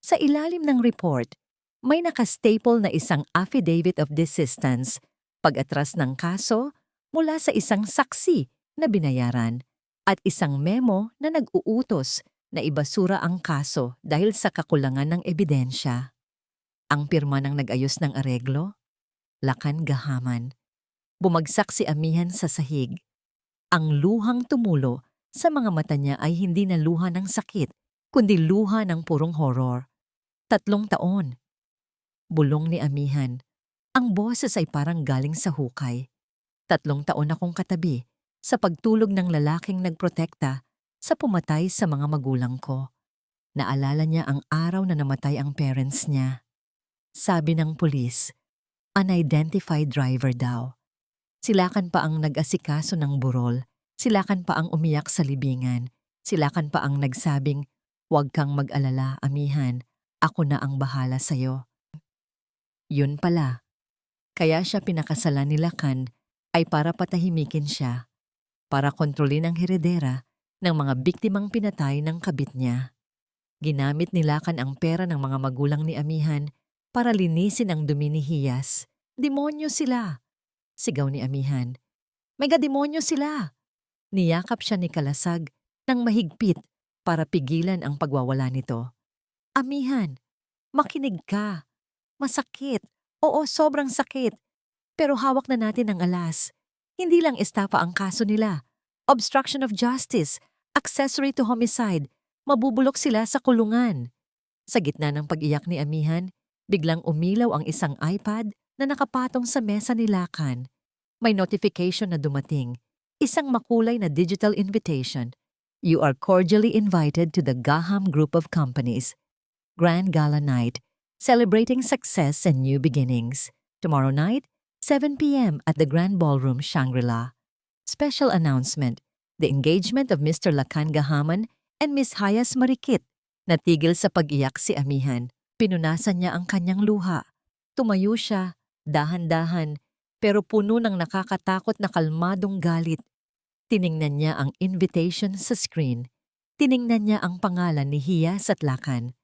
Sa ilalim ng report, may nakastaple na isang affidavit of desistance, pag-atras ng kaso mula sa isang saksi na binayaran at isang memo na nag-uutos na ibasura ang kaso dahil sa kakulangan ng ebidensya. Ang pirma ng nag-ayos ng areglo, Lakan Gahaman. Bumagsak si Amihan sa sahig. Ang luhang tumulo sa mga mata niya ay hindi na luha ng sakit, kundi luha ng purong horror. 3 taon. Bulong ni Amihan. Ang boses ay parang galing sa hukay. 3 taon akong katabi sa pagtulog ng lalaking nagprotekta sa pumatay sa mga magulang ko. Naalala niya ang araw na namatay ang parents niya. Sabi ng pulis, unidentified driver daw. Silakan pa ang nag-asikaso ng burol. Silakan pa ang umiyak sa libingan. Silakan pa ang nagsabing, "Huwag kang mag-alala, Amihan. Ako na ang bahala sa'yo." Yun pala. Kaya siya pinakasalan ni Lakan ay para patahimikin siya, para kontrolin ang heredera ng mga biktimang pinatay ng kabit niya. Ginamit ni Lakan ang pera ng mga magulang ni Amihan para linisin ang dumi ni Hiyas. Demonyo sila! Sigaw ni Amihan. Mega demonyo sila! Niyakap siya ni Kalasag ng mahigpit para pigilan ang pagwawala nito. Amihan, makinig ka. Masakit. Oo, sobrang sakit. Pero hawak na natin ang alas. Hindi lang estapa ang kaso nila. Obstruction of justice, accessory to homicide, mabubulok sila sa kulungan. Sa gitna ng pag-iyak ni Amihan, biglang umilaw ang isang iPad na nakapatong sa mesa ni Lakan. May notification na dumating, isang makulay na digital invitation. You are cordially invited to the Gaham Group of Companies. Grand Gala Night, celebrating success and new beginnings. Tomorrow night, 7 p.m. at the Grand Ballroom, Shangri-La. Special announcement, the engagement of Mr. Lakan Gahaman and Miss Hayas Marikit. Natigil sa pag-iyak si Amihan. Pinunasan niya ang kanyang luha. Tumayo siya, dahan-dahan, pero puno ng nakakatakot na kalmadong galit. Tiningnan niya ang invitation sa screen. Tiningnan niya ang pangalan ni Hiyas at Lakan.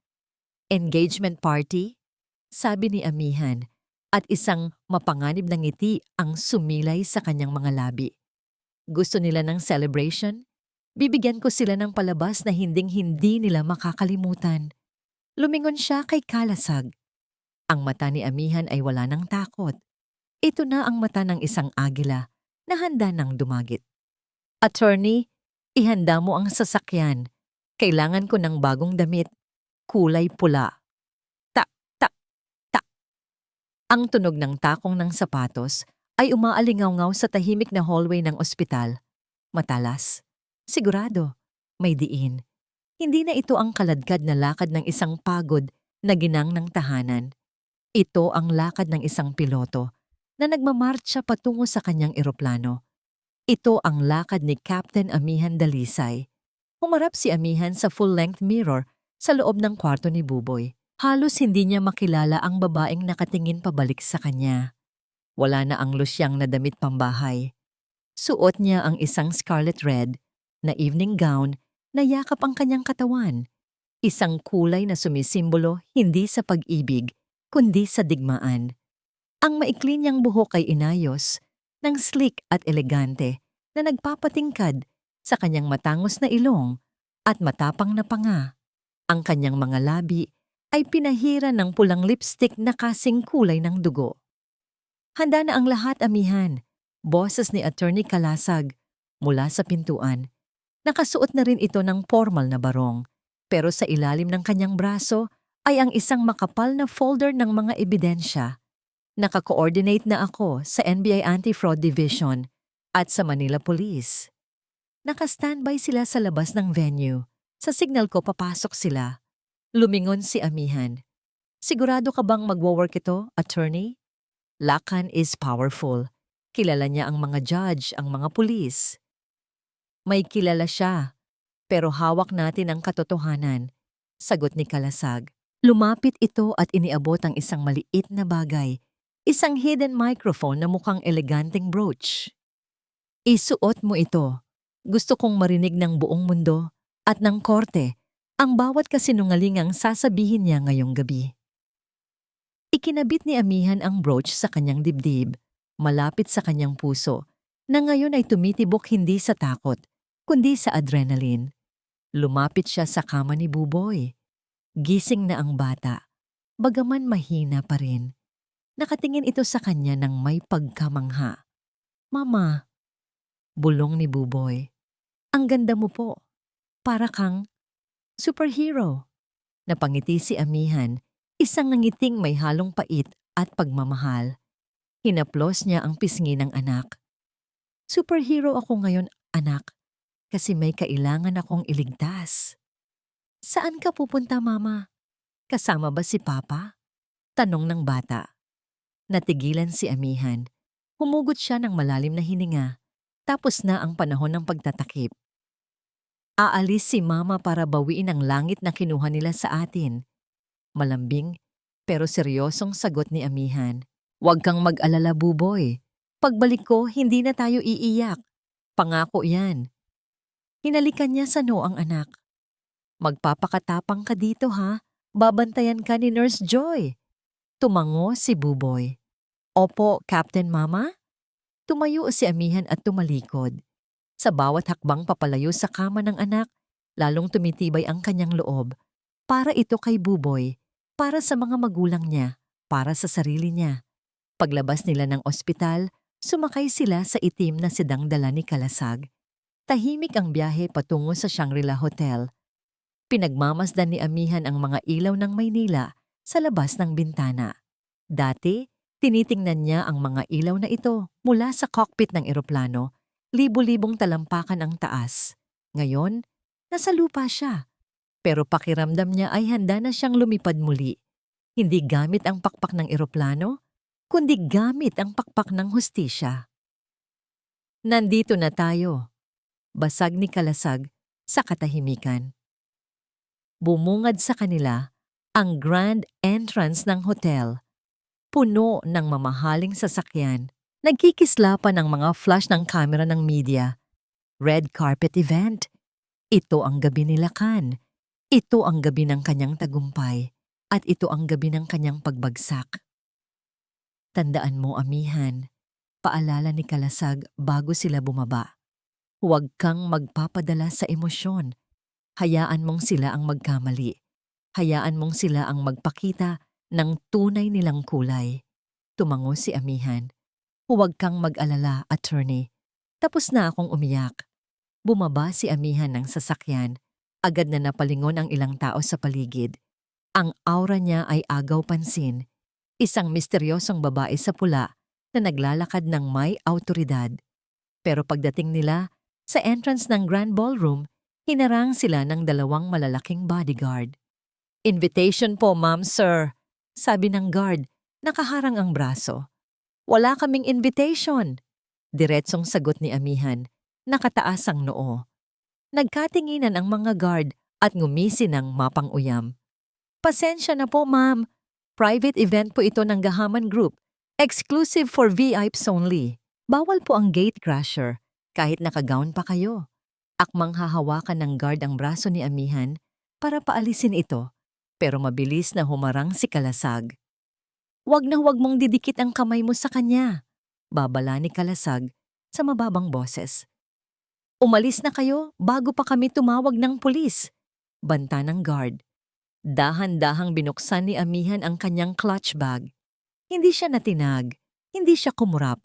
Engagement party? Sabi ni Amihan, at isang mapanganib na ngiti ang sumilay sa kanyang mga labi. Gusto nila ng celebration? Bibigyan ko sila ng palabas na hinding-hindi nila makakalimutan. Lumingon siya kay Kalasag. Ang mata ni Amihan ay wala ng takot. Ito na ang mata ng isang agila na handa ng dumagit. Attorney, ihanda mo ang sasakyan. Kailangan ko ng bagong damit. Kulay pula. Tak, tak, tak. Ang tunog ng takong ng sapatos ay umaalingaw-ngaw sa tahimik na hallway ng ospital. Matalas. Sigurado, may diin. Hindi na ito ang kaladkad na lakad ng isang pagod na ginang ng tahanan. Ito ang lakad ng isang piloto na nagmamartsa patungo sa kanyang eroplano. Ito ang lakad ni Captain Amihan Dalisay. Humarap si Amihan sa full-length mirror sa loob ng kwarto ni Buboy. Halos hindi niya makilala ang babaeng nakatingin pabalik sa kanya. Wala na ang lusyang na damit pambahay. Suot niya ang isang scarlet red na evening gown na yakap ang kanyang katawan. Isang kulay na sumisimbolo hindi sa pag-ibig, kundi sa digmaan. Ang maikli niyang buhok ay inayos, ng slick at elegante na nagpapatingkad sa kanyang matangos na ilong at matapang na panga. Ang kanyang mga labi ay pinahira ng pulang lipstick na kasing kulay ng dugo. Handa na ang lahat, Amihan. Boses ni Attorney Kalasag mula sa pintuan. Nakasuot na rin ito ng formal na barong, pero sa ilalim ng kanyang braso ay ang isang makapal na folder ng mga ebidensya. Naka-coordinate na ako sa NBI Anti-Fraud Division at sa Manila Police. Naka-standby sila sa labas ng venue. Sa signal ko papasok sila. Lumingon si Amihan. Sigurado ka bang magwo-work ito, attorney? Lakan is powerful. Kilala niya ang mga judge, ang mga pulis. May kilala siya, pero hawak natin ang katotohanan, sagot ni Kalasag. Lumapit ito at iniabot ang isang maliit na bagay, isang hidden microphone na mukhang eleganteng brooch. Isuot mo ito. Gusto kong marinig ng buong mundo at ng korte ang bawat kasinungalingang sasabihin niya ngayong gabi. Ikinabit ni Amihan ang brooch sa kanyang dibdib, malapit sa kanyang puso, na ngayon ay tumitibok hindi sa takot, kundi sa adrenaline. Lumapit siya sa kama ni Buboy. Gising na ang bata, bagaman mahina pa rin. Nakatingin ito sa kanya ng may pagkamangha. Mama, bulong ni Buboy. Ang ganda mo po. Para kang superhero. Napangiti si Amihan, isang nangiting may halong pait at pagmamahal. Hinaplos niya ang pisngi ng anak. Superhero ako ngayon, anak, kasi may kailangan akong iligtas. Saan ka pupunta, Mama? Kasama ba si Papa? Tanong ng bata. Natigilan si Amihan. Humugot siya ng malalim na hininga. Tapos na ang panahon ng pagtatakip. Aalis si Mama para bawiin ang langit na kinuha nila sa atin. Malambing pero seryosong sagot ni Amihan. Huwag kang mag-alala, Buboy. Pagbalik ko, hindi na tayo iiyak. Pangako yan. Hinalikan niya sa noo ang anak. Magpapakatapang ka dito ha. Babantayan ka ni Nurse Joy. Tumango si Buboy. Opo, Captain Mama? Tumayo si Amihan at tumalikod. Sa bawat hakbang papalayo sa kama ng anak, lalong tumitibay ang kanyang loob. Para ito kay Buboy, para sa mga magulang niya, para sa sarili niya. Paglabas nila ng ospital, sumakay sila sa itim na sedang dala ni Kalasag. Tahimik ang biyahe patungo sa Shangri-La Hotel. Pinagmamasdan ni Amihan ang mga ilaw ng Maynila sa labas ng bintana. Dati, tinitingnan niya ang mga ilaw na ito mula sa cockpit ng eroplano. Libo-libong talampakan ang taas. Ngayon, nasa lupa siya. Pero pakiramdam niya ay handa na siyang lumipad muli. Hindi gamit ang pakpak ng eroplano, kundi gamit ang pakpak ng hustisya. Nandito na tayo. Basag ni Kalasag sa katahimikan. Bumungad sa kanila ang grand entrance ng hotel. Puno ng mamahaling sasakyan. Nagkikislapan ang mga flash ng camera ng media. Red carpet event. Ito ang gabi ni Lakan. Ito ang gabi ng kanyang tagumpay. At ito ang gabi ng kanyang pagbagsak. Tandaan mo, Amihan, paalala ni Kalasag bago sila bumaba. Huwag kang magpapadala sa emosyon. Hayaan mong sila ang magkamali. Hayaan mong sila ang magpakita ng tunay nilang kulay. Tumango si Amihan. Huwag kang mag-alala, attorney. Tapos na akong umiyak. Bumaba si Amihan ng sasakyan. Agad na napalingon ang ilang tao sa paligid. Ang aura niya ay agaw pansin. Isang misteryosong babae sa pula na naglalakad ng may awtoridad. Pero pagdating nila, sa entrance ng Grand Ballroom, hinarang sila ng dalawang malalaking bodyguard. Invitation po, ma'am, sir, sabi ng guard, nakaharang ang braso. Wala kaming invitation. Diretsong sagot ni Amihan, nakataas ang noo. Nagkatinginan ang mga guard at ngumisi ng mapang-uyam. Pasensya na po, ma'am. Private event po ito ng Gahaman Group. Exclusive for VIPs only. Bawal po ang gate crasher, kahit nakagown pa kayo. Akmang hahawakan ng guard ang braso ni Amihan para paalisin ito, pero mabilis na humarang si Kalasag. Huwag na huwag mong didikit ang kamay mo sa kanya, babala ni Kalasag sa mababang boses. Umalis na kayo bago pa kami tumawag ng pulis, banta ng guard. Dahan-dahang binuksan ni Amihan ang kanyang clutch bag. Hindi siya natinag, hindi siya kumurap.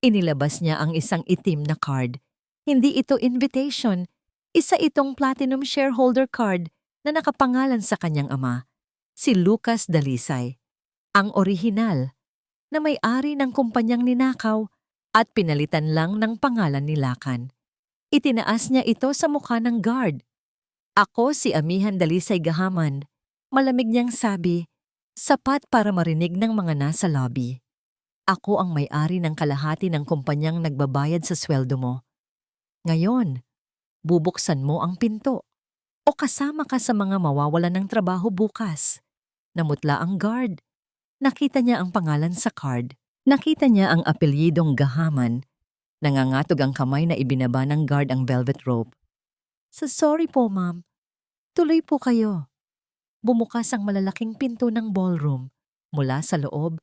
Inilabas niya ang isang itim na card. Hindi ito invitation, isa itong platinum shareholder card na nakapangalan sa kanyang ama, si Lucas Dalisay. Ang orihinal, na may-ari ng kumpanyang ninakaw at pinalitan lang ng pangalan ni Lakan. Itinaas niya ito sa mukha ng guard. Ako si Amihan Dalisay Gahaman, malamig niyang sabi, sapat para marinig ng mga nasa lobby. Ako ang may-ari ng kalahati ng kumpanyang nagbabayad sa sweldo mo. Ngayon, bubuksan mo ang pinto o kasama ka sa mga mawawalan ng trabaho bukas. Namutla ang guard. Nakita niya ang pangalan sa card. Nakita niya ang apelyidong Gahaman. Nangangatog ang kamay na ibinaba ng guard ang velvet rope. Sorry po, ma'am. Tuloy po kayo. Bumukas ang malalaking pinto ng ballroom. Mula sa loob,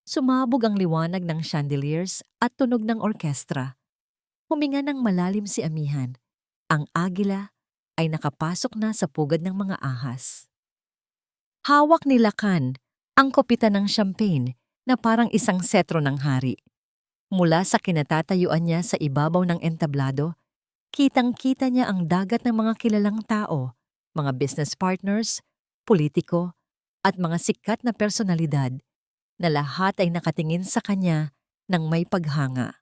sumabog ang liwanag ng chandeliers at tunog ng orkestra. Huminga ng malalim si Amihan. Ang agila ay nakapasok na sa pugad ng mga ahas. Hawak ni Lakan ang kopita ng champagne na parang isang setro ng hari. Mula sa kinatatayuan niya sa ibabaw ng entablado, kitang-kita niya ang dagat ng mga kilalang tao, mga business partners, politiko, at mga sikat na personalidad na lahat ay nakatingin sa kanya ng may paghanga.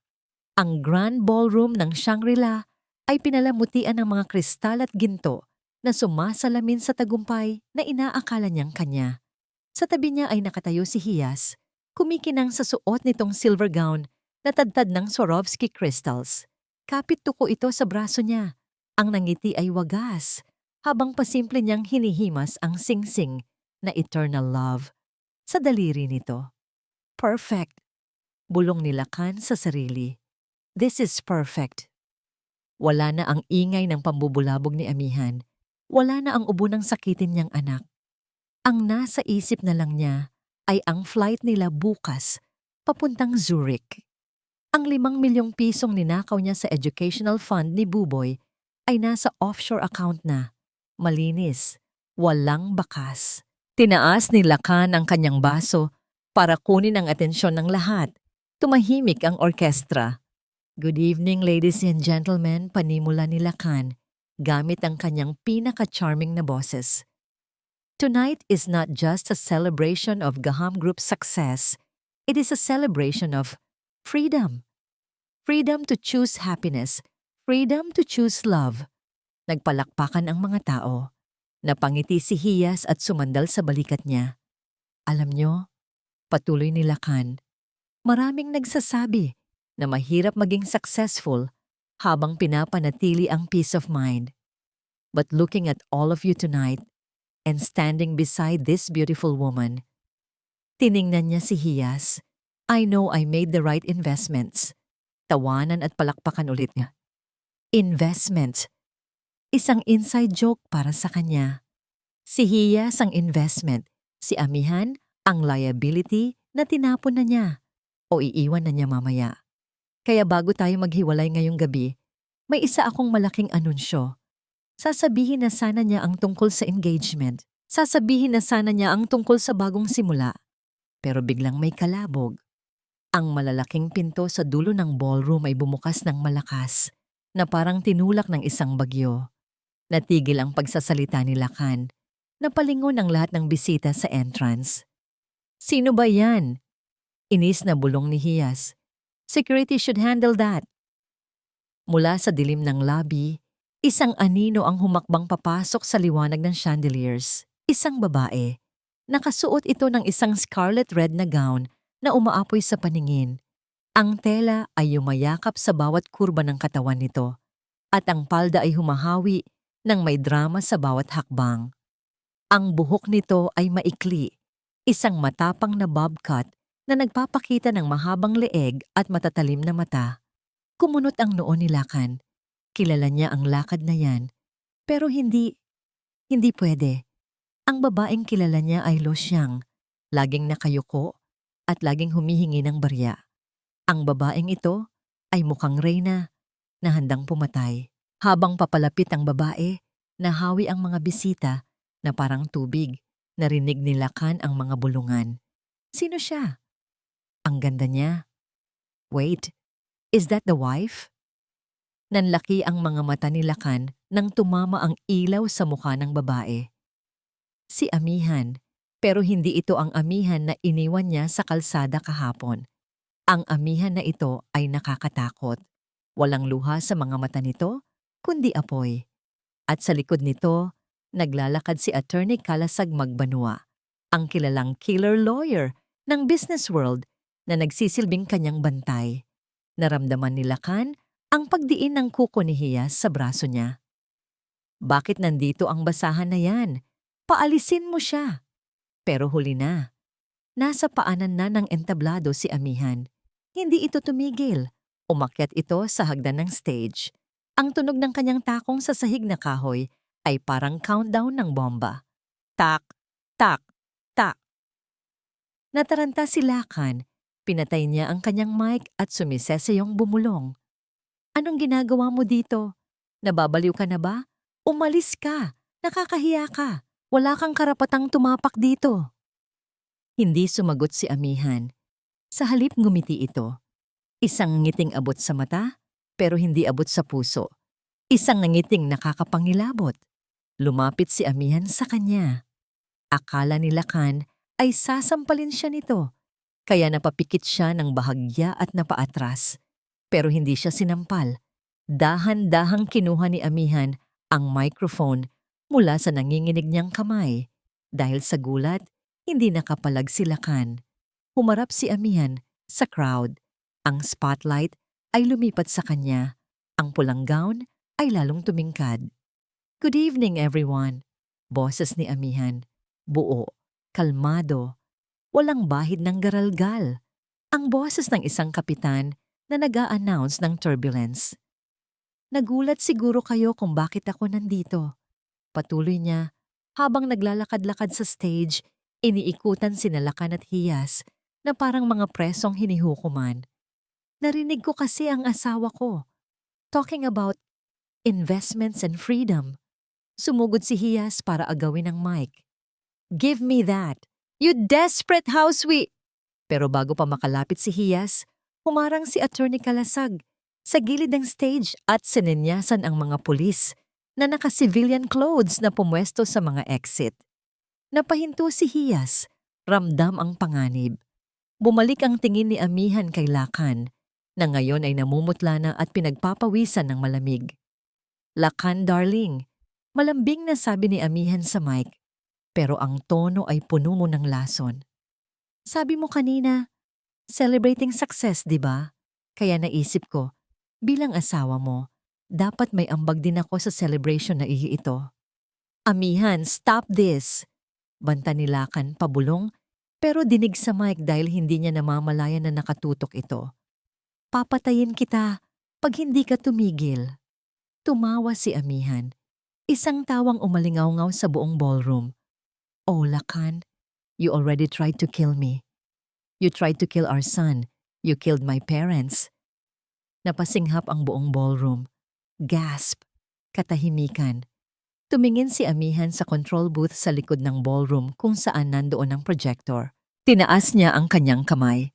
Ang grand ballroom ng Shangri-La ay pinalamutian ng mga kristal at ginto na sumasalamin sa tagumpay na inaakala niyang kanya. Sa tabi niya ay nakatayo si Hiyas, kumikinang sa suot nitong silver gown na tadtad ng Swarovski crystals. Kapit tuko ito sa braso niya. Ang nangiti ay wagas, habang pasimple niyang hinihimas ang singsing na eternal love sa daliri nito. Perfect. Bulong ni Lakan sa sarili. This is perfect. Wala na ang ingay ng pambubulabog ni Amihan. Wala na ang ubo ng sakitin niyang anak. Ang nasa isip na lang niya ay ang flight nila bukas papuntang Zurich. Ang 5 milyong pisong ninakaw niya sa educational fund ni Buboy ay nasa offshore account na. Malinis, walang bakas. Tinaas ni Lakan ang kanyang baso para kunin ang atensyon ng lahat. Tumahimik ang orkestra. Good evening, ladies and gentlemen, panimula ni Lakan gamit ang kanyang pinaka-charming na boses. Tonight is not just a celebration of Gaham Group's success. It is a celebration of freedom. Freedom to choose happiness. Freedom to choose love. Nagpalakpakan ang mga tao. Napangiti si Hiyas at sumandal sa balikat niya. Alam nyo, patuloy ni Lakan, maraming nagsasabi na mahirap maging successful habang pinapanatili ang peace of mind. But looking at all of you tonight, and standing beside this beautiful woman, tiningnan niya si Hiyas. I know I made the right investments. Tawanan at palakpakan ulit niya. Investments. Isang inside joke para sa kanya. Si Hiyas ang investment, si Amihan ang liability na tinapon na niya o iiwan na niya mamaya. Kaya bago tayo maghiwalay ngayong gabi, may isa akong malaking anunsyo. Sasabihin na sana niya ang tungkol sa engagement. Sasabihin na sana niya ang tungkol sa bagong simula. Pero biglang may kalabog. Ang malalaking pinto sa dulo ng ballroom ay bumukas ng malakas na parang tinulak ng isang bagyo. Natigil ang pagsasalita ni Lakan. Napalingon ang lahat ng bisita sa entrance. Sino ba yan? Inis na bulong ni Hiyas. Security should handle that. Mula sa dilim ng lobby, isang anino ang humakbang papasok sa liwanag ng chandeliers. Isang babae. Nakasuot ito ng isang scarlet red na gown na umaapoy sa paningin. Ang tela ay yumayakap sa bawat kurba ng katawan nito at ang palda ay humahawi ng may drama sa bawat hakbang. Ang buhok nito ay maikli, isang matapang na bob cut na nagpapakita ng mahabang leeg at matatalim na mata. Kumunot ang noo ni Lakan. Kilala niya ang lakad na yan. Pero hindi pwede. Ang babaeng kilala niya ay Lo Xiang, laging nakayuko at laging humihingi ng barya. Ang babaeng ito ay mukhang reyna na handang pumatay. Habang papalapit ang babae, nahawi ang mga bisita na parang tubig. Narinig ni Lakan ang mga bulungan. Sino siya? Ang ganda niya. Wait, is that the wife? Nanlaki ang mga mata ni Lakan nang tumama ang ilaw sa mukha ng babae. Si Amihan, pero hindi ito ang Amihan na iniwan niya sa kalsada kahapon. Ang Amihan na ito ay nakakatakot. Walang luha sa mga mata nito, kundi apoy. At sa likod nito, naglalakad si Attorney Kalasag Magbanua, ang kilalang killer lawyer ng business world na nagsisilbing kanyang bantay. Naramdaman ni Lakan ang pagdiin ng kuko ni Hiyas sa braso niya. Bakit nandito ang basahan na yan? Paalisin mo siya. Pero huli na. Nasa paanan na ng entablado si Amihan. Hindi ito tumigil. Umakyat ito sa hagdan ng stage. Ang tunog ng kanyang takong sa sahig na kahoy ay parang countdown ng bomba. Tak, tak, tak. Nataranta si Lakan. Pinatay niya ang kanyang mic at sumisesayong bumulong. Anong ginagawa mo dito? Nababaliw ka na ba? Umalis ka. Nakakahiya ka. Wala kang karapatang tumapak dito. Hindi sumagot si Amihan. Sa halip ngumiti ito. Isang ngiting abot sa mata, pero hindi abot sa puso. Isang ngiting nakakapangilabot. Lumapit si Amihan sa kanya. Akala ni Lakan ay sasampalin siya nito. Kaya napapikit siya ng bahagya at napaatras. Pero hindi siya sinampal. Dahan-dahang kinuha ni Amihan ang microphone mula sa nanginginig niyang kamay. Dahil sa gulat, hindi nakapalag si Lakan. Humarap si Amihan sa crowd. Ang spotlight ay lumipat sa kanya. Ang pulang gown ay lalong tumingkad. Good evening, everyone. Boses ni Amihan. Buo, kalmado, walang bahid ng garalgal. Ang boses ng isang kapitan na nag-a-announce ng turbulence. Nagulat siguro kayo kung bakit ako nandito. Patuloy niya, habang naglalakad-lakad sa stage, iniikutan sina Lakan at Hiyas na parang mga presong hinihukuman. Narinig ko kasi ang asawa ko, talking about investments and freedom. Sumugod si Hiyas para agawin ang mic. Give me that! You desperate housewit! Pero bago pa makalapit si Hiyas, humarang si Attorney Kalasag sa gilid ng stage at sinenyasan ang mga pulis na naka-civilian clothes na pumwesto sa mga exit. Napahinto si Hiyas, ramdam ang panganib. Bumalik ang tingin ni Amihan kay Lakan, na ngayon ay namumutla na at pinagpapawisan ng malamig. Lakan, darling, malambing na sabi ni Amihan sa mic, pero ang tono ay puno mo ng lason. Sabi mo kanina, celebrating success, di ba? Kaya naisip ko, bilang asawa mo, dapat may ambag din ako sa celebration na ito. Amihan, stop this! Banta ni Lakan pabulong, pero dinig sa mic dahil hindi niya namamalayan na nakatutok ito. Papatayin kita pag hindi ka tumigil. Tumawa si Amihan. Isang tawang umalingaw-ngaw sa buong ballroom. Oh, Lakan, you already tried to kill me. You tried to kill our son. You killed my parents. Napasinghap ang buong ballroom. Gasp! Katahimikan. Tumingin si Amihan sa control booth sa likod ng ballroom kung saan nandoon ang projector. Tinaas niya ang kanyang kamay.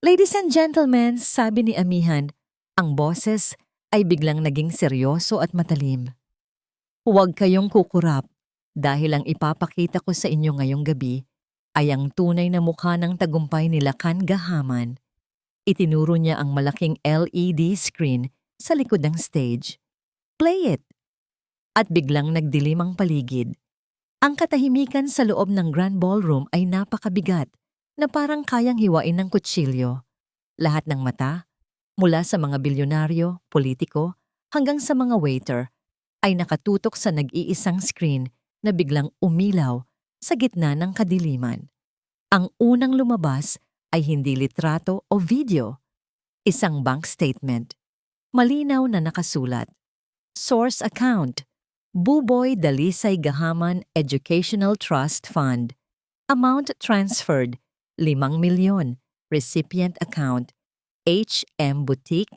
Ladies and gentlemen, sabi ni Amihan, ang boses ay biglang naging seryoso at matalim. Huwag kayong kukurap dahil ang ipapakita ko sa inyo ngayong gabi ay ang tunay na mukha ng tagumpay ni Lakan Gahaman. Itinuro niya ang malaking LED screen sa likod ng stage. Play it! At biglang nagdilim ang paligid. Ang katahimikan sa loob ng Grand Ballroom ay napakabigat na parang kayang hiwain ng kutsilyo. Lahat ng mata, mula sa mga bilyonaryo, politiko, hanggang sa mga waiter, ay nakatutok sa nag-iisang screen na biglang umilaw sa gitna ng kadiliman. Ang unang lumabas ay hindi litrato o video. Isang bank statement. Malinaw na nakasulat. Source account. Buboy Dalisay Gahaman Educational Trust Fund. Amount transferred, 5 milyon. Recipient account, HM Boutique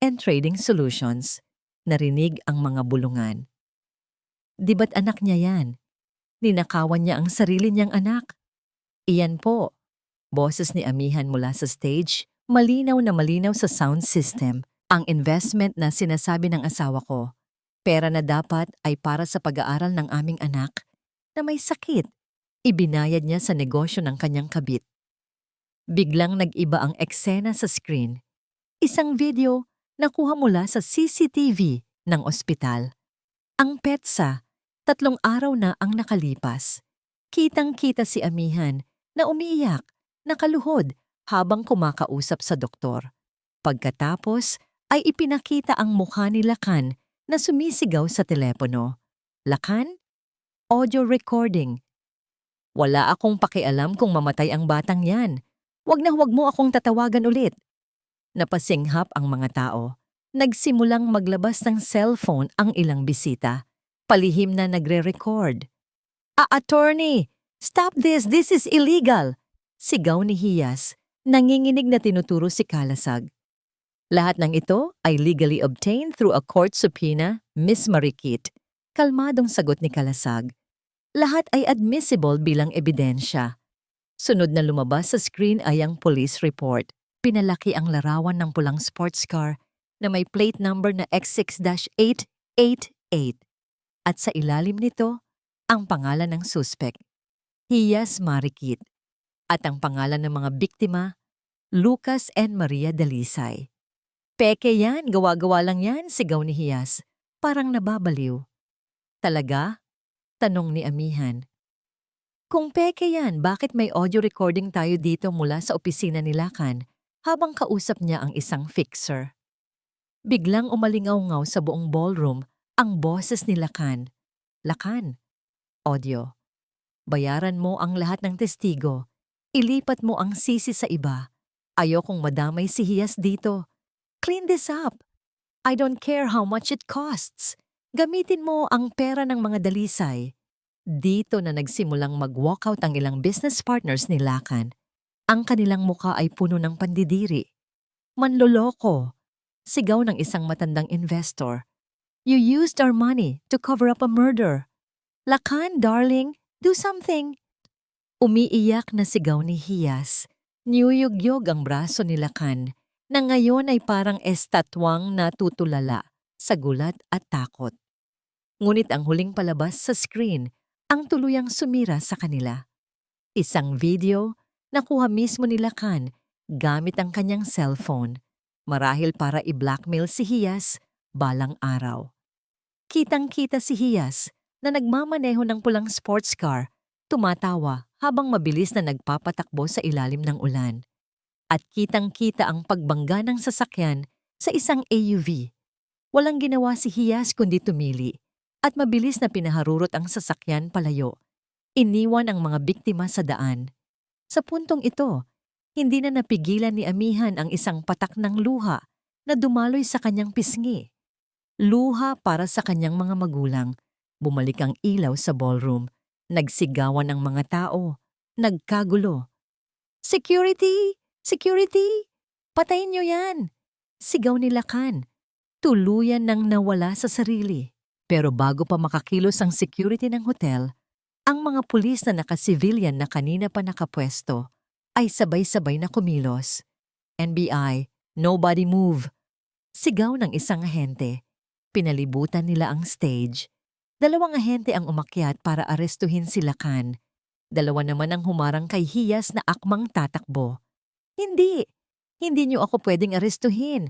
and Trading Solutions. Narinig ang mga bulungan. Di ba't anak niya yan? Ninakawan niya ang sarili niyang anak. Iyan po. Boses ni Amihan mula sa stage, malinaw na malinaw sa sound system. Ang investment na sinasabi ng asawa ko, pera na dapat ay para sa pag-aaral ng aming anak na may sakit. Ibinayad niya sa negosyo ng kanyang kabit. Biglang nag-iba ang eksena sa screen. Isang video nakuha mula sa CCTV ng ospital. Ang petsa, 3 araw na ang nakalipas. Kitang-kita si Amihan na umiiyak, nakaluhod habang kumakausap sa doktor. Pagkatapos ay ipinakita ang mukha ni Lacan na sumisigaw sa telepono. Lacan? Audio recording. Wala akong pakialam kung mamatay ang batang yan. Wag na huwag mo akong tatawagan ulit. Napasinghap ang mga tao. Nagsimulang maglabas ng cellphone ang ilang bisita. Palihim na nagre-record. Attorney! Stop this! This is illegal! Sigaw ni Hiyas. Nanginginig na tinuturo si Kalasag. Lahat ng ito ay legally obtained through a court subpoena, Miss Marikit. Kalmadong sagot ni Kalasag. Lahat ay admissible bilang ebidensya. Sunod na lumabas sa screen ay ang police report. Pinalaki ang larawan ng pulang sports car na may plate number na X6-888. At sa ilalim nito, ang pangalan ng suspect, Hiyas Marikit. At ang pangalan ng mga biktima, Lucas and Maria Dalisay. Peke yan, gawa-gawa lang yan, sigaw ni Hiyas. Parang nababaliw. Talaga? Tanong ni Amihan. Kung peke yan, bakit may audio recording tayo dito mula sa opisina ni Lacan habang kausap niya ang isang fixer? Biglang umalingaw-ngaw sa buong ballroom ang boses ni Lacan. Lacan, audio. Bayaran mo ang lahat ng testigo. Ilipat mo ang sisi sa iba. Ayokong madamay si Hiyas dito. Clean this up. I don't care how much it costs. Gamitin mo ang pera ng mga Dalisay. Dito na nagsimulang mag-walkout ang ilang business partners ni Lacan. Ang kanilang muka ay puno ng pandidiri. Manloloko. Sigaw ng isang matandang investor. You used our money to cover up a murder. Lacan, darling, do something. Umiiyak na sigaw ni Hiyas. Niyuyugyog ang braso ni Lacan na ngayon ay parang estatwang natutulala sa gulat at takot. Ngunit ang huling palabas sa screen ang tuluyang sumira sa kanila. Isang video na kuha mismo ni Lacan gamit ang kanyang cellphone, marahil para i-blackmail si Hiyas balang araw. Kitang-kita si Hiyas na nagmamaneho ng pulang sports car, tumatawa habang mabilis na nagpapatakbo sa ilalim ng ulan. At kitang-kita ang pagbangga ng sasakyan sa isang AUV. Walang ginawa si Hiyas kundi tumili at mabilis na pinaharurot ang sasakyan palayo. Iniwan ang mga biktima sa daan. Sa puntong ito, hindi na napigilan ni Amihan ang isang patak ng luha na dumaloy sa kanyang pisngi. Luha para sa kanyang mga magulang. Bumalik ang ilaw sa ballroom. Nagsigawan ang mga tao. Nagkagulo. Security! Security! Patayin niyo yan! Sigaw ni Lacan. Tuluyan nang nawala sa sarili. Pero bago pa makakilos ang security ng hotel, ang mga pulis na naka-civilian na kanina pa nakapwesto ay sabay-sabay na kumilos. NBI, nobody move. Sigaw ng isang ahente. Pinalibutan nila ang stage. 2 ahente ang umakyat para arestuhin si Lacan. 2 naman ang humarang kay Hiyas na akmang tatakbo. Hindi! Hindi niyo ako pwedeng arestuhin.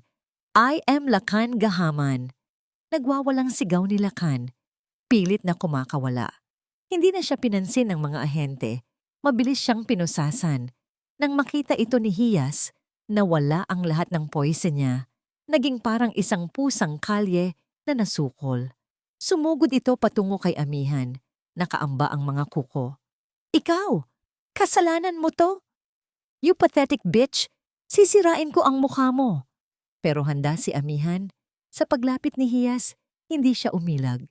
I am Lacan Gahaman. Nagwawalang sigaw ni Lacan. Pilit na kumakawala. Hindi na siya pinansin ng mga ahente. Mabilis siyang pinusasan. Nang makita ito ni Hiyas, nawala ang lahat ng poison niya. Naging parang isang pusang kalye na nasukol. Sumugod ito patungo kay Amihan. Nakaamba ang mga kuko. Ikaw! Kasalanan mo to! You pathetic bitch! Sisirain ko ang mukha mo! Pero handa si Amihan. Sa paglapit ni Hiyas, hindi siya umilag.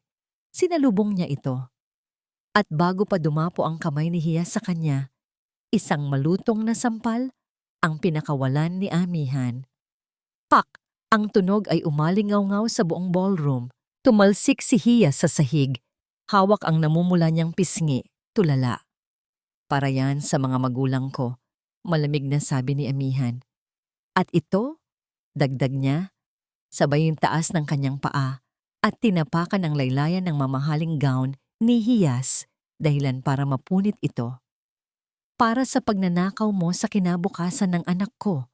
Sinalubong niya ito. At bago pa dumapo ang kamay ni Hiyas sa kanya, isang malutong na sampal ang pinakawalan ni Amihan. Pak! Ang tunog ay umalingaw-ngaw sa buong ballroom. Tumalsik si Hiyas sa sahig. Hawak ang namumula niyang pisngi, tulala. Para yan sa mga magulang ko, malamig na sabi ni Amihan. At ito, dagdag niya, sabay yung taas ng kanyang paa at tinapakan ng laylayan ng mamahaling gown ni Hiyas dahilan para mapunit ito. Para sa pagnanakaw mo sa kinabukasan ng anak ko.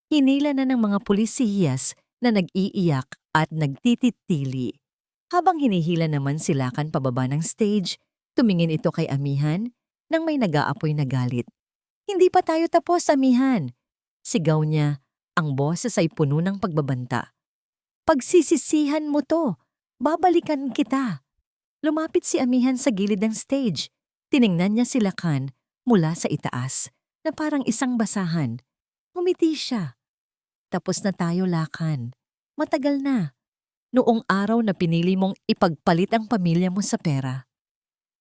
Hinila na ng mga pulis si Hiyas na nag-iiyak at nagtititili. Habang hinihila naman si Lacan pababa ng stage, tumingin ito kay Amihan nang may nag-aapoy na galit. Hindi pa tayo tapos, Amihan. Sigaw niya, ang boses ay puno ng pagbabanta. Pagsisisihan mo to, babalikan kita. Lumapit si Amihan sa gilid ng stage. Tiningnan niya si Lakan mula sa itaas na parang isang basahan. Ngumiti siya. Tapos na tayo, Lakan. Matagal na. Noong araw na pinili mong ipagpalit ang pamilya mo sa pera.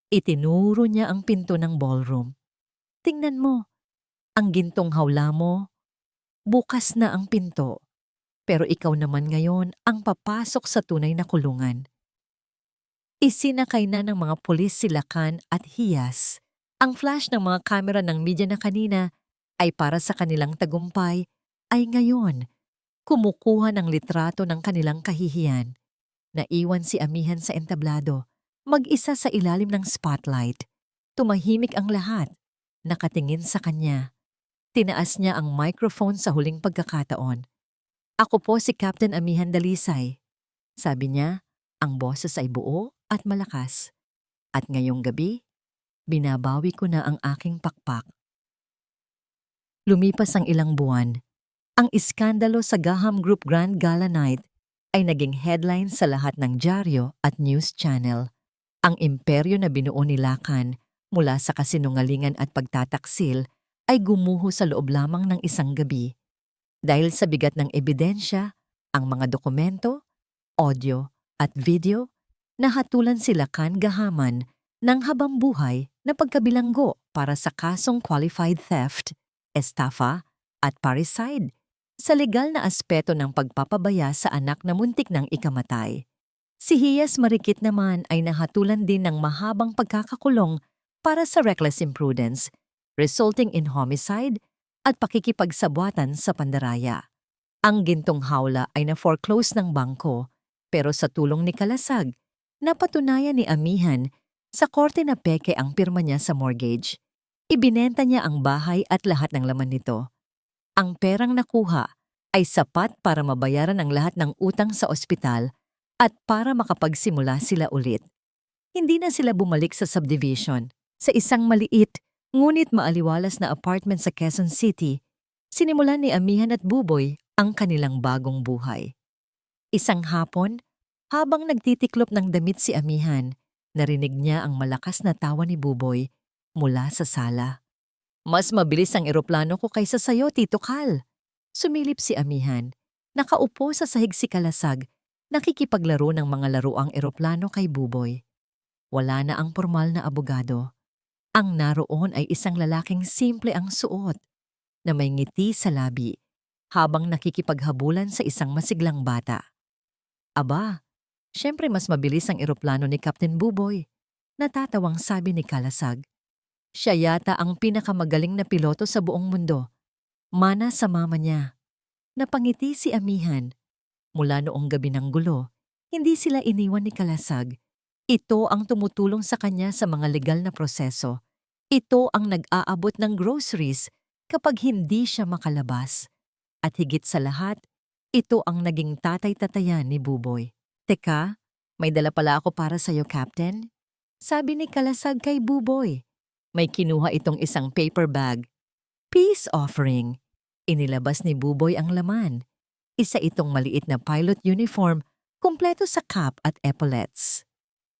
Itinuro niya ang pinto ng ballroom. Tingnan mo, ang gintong hawla mo, bukas na ang pinto. Pero ikaw naman ngayon ang papasok sa tunay na kulungan. Isinakay na ng mga pulis si Lakan at Hiyas. Ang flash ng mga kamera ng media na kanina ay para sa kanilang tagumpay ay ngayon kumukuha ng litrato ng kanilang kahihiyan. Naiwan si Amihan sa entablado, mag-isa sa ilalim ng spotlight. Tumahimik ang lahat, nakatingin sa kanya. Tinaas niya ang microphone sa huling pagkakataon. Ako po si Captain Amihan Dalisay. Sabi niya, ang boses ay buo at malakas. At ngayong gabi, binabawi ko na ang aking pakpak. Lumipas ang ilang buwan. Ang iskandalo sa Gaham Group Grand Gala Night ay naging headline sa lahat ng dyaryo at news channel. Ang imperyo na binuo ni Lakan mula sa kasinungalingan at pagtataksil ay gumuho sa loob lamang ng isang gabi. Dahil sa bigat ng ebidensya, ang mga dokumento, audio at video, nahatulan si Lakan Gahaman ng habambuhay na pagkabilanggo para sa kasong qualified theft, estafa at parricide sa legal na aspeto ng pagpapabaya sa anak na muntik ng ikamatay. Si Hiyas Marikit naman ay nahatulan din ng mahabang pagkakakulong para sa reckless imprudence, resulting in homicide at pakikipagsabwatan sa pandaraya. Ang gintong hawla ay na-foreclose ng bangko, pero sa tulong ni Kalasag, napatunayan ni Amihan sa korte na peke ang pirma niya sa mortgage. Ibinenta niya ang bahay at lahat ng laman nito. Ang perang nakuha ay sapat para mabayaran ang lahat ng utang sa ospital at para makapagsimula sila ulit. Hindi na sila bumalik sa subdivision. Sa isang maliit, ngunit maaliwalas na apartment sa Quezon City, sinimulan ni Amihan at Buboy ang kanilang bagong buhay. Isang hapon, habang nagtitiklop ng damit si Amihan, narinig niya ang malakas na tawa ni Buboy mula sa sala. Mas mabilis ang eroplano ko kaysa sayo, Tito Kal. Sumilip si Amihan. Nakaupo sa sahig si Kalasag, nakikipaglaro ng mga laruang eroplano kay Buboy. Wala na ang formal na abogado. Ang naroon ay isang lalaking simple ang suot, na may ngiti sa labi, habang nakikipaghabulan sa isang masiglang bata. Aba, syempre mas mabilis ang eroplano ni Captain Buboy. Natatawang sabi ni Kalasag. Siya yata ang pinakamagaling na piloto sa buong mundo. Mana sa mama niya. Napangiti si Amihan. Mula noong gabi ng gulo, hindi sila iniwan ni Kalasag. Ito ang tumutulong sa kanya sa mga legal na proseso. Ito ang nag-aabot ng groceries kapag hindi siya makalabas. At higit sa lahat, ito ang naging tatay-tatayan ni Buboy. Teka, may dala pala ako para sa'yo, Captain. Sabi ni Kalasag kay Buboy. May kinuha itong isang paper bag. Peace offering. Inilabas ni Buboy ang laman. Isa itong maliit na pilot uniform, kumpleto sa cap at epaulets.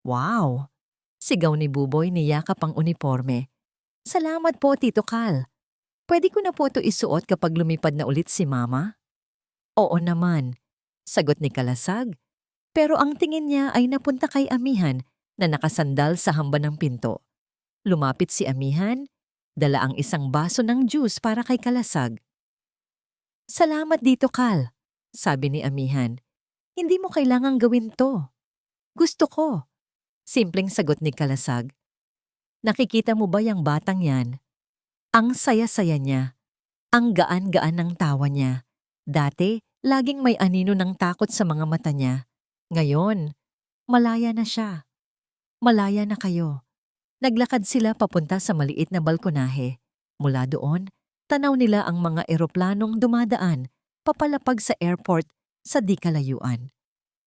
Wow! Sigaw ni Buboy niyakap ang uniforme. Salamat po, Tito Kal. Pwede ko na po ito isuot kapag lumipad na ulit si Mama? Oo naman, sagot ni Kalasag. Pero ang tingin niya ay napunta kay Amihan na nakasandal sa hamba ng pinto. Lumapit si Amihan, dala ang isang baso ng juice para kay Kalasag. Salamat dito, Kal, sabi ni Amihan. Hindi mo kailangang gawin to. Gusto ko. Simpleng sagot ni Kalasag. Nakikita mo ba yung batang yan? Ang saya-saya niya. Ang gaan-gaan ng tawa niya. Dati, laging may anino ng takot sa mga mata niya. Ngayon, malaya na siya. Malaya na kayo. Naglakad sila papunta sa maliit na balkonahe. Mula doon, tanaw nila ang mga eroplanong dumadaan, papalapag sa airport sa di kalayuan.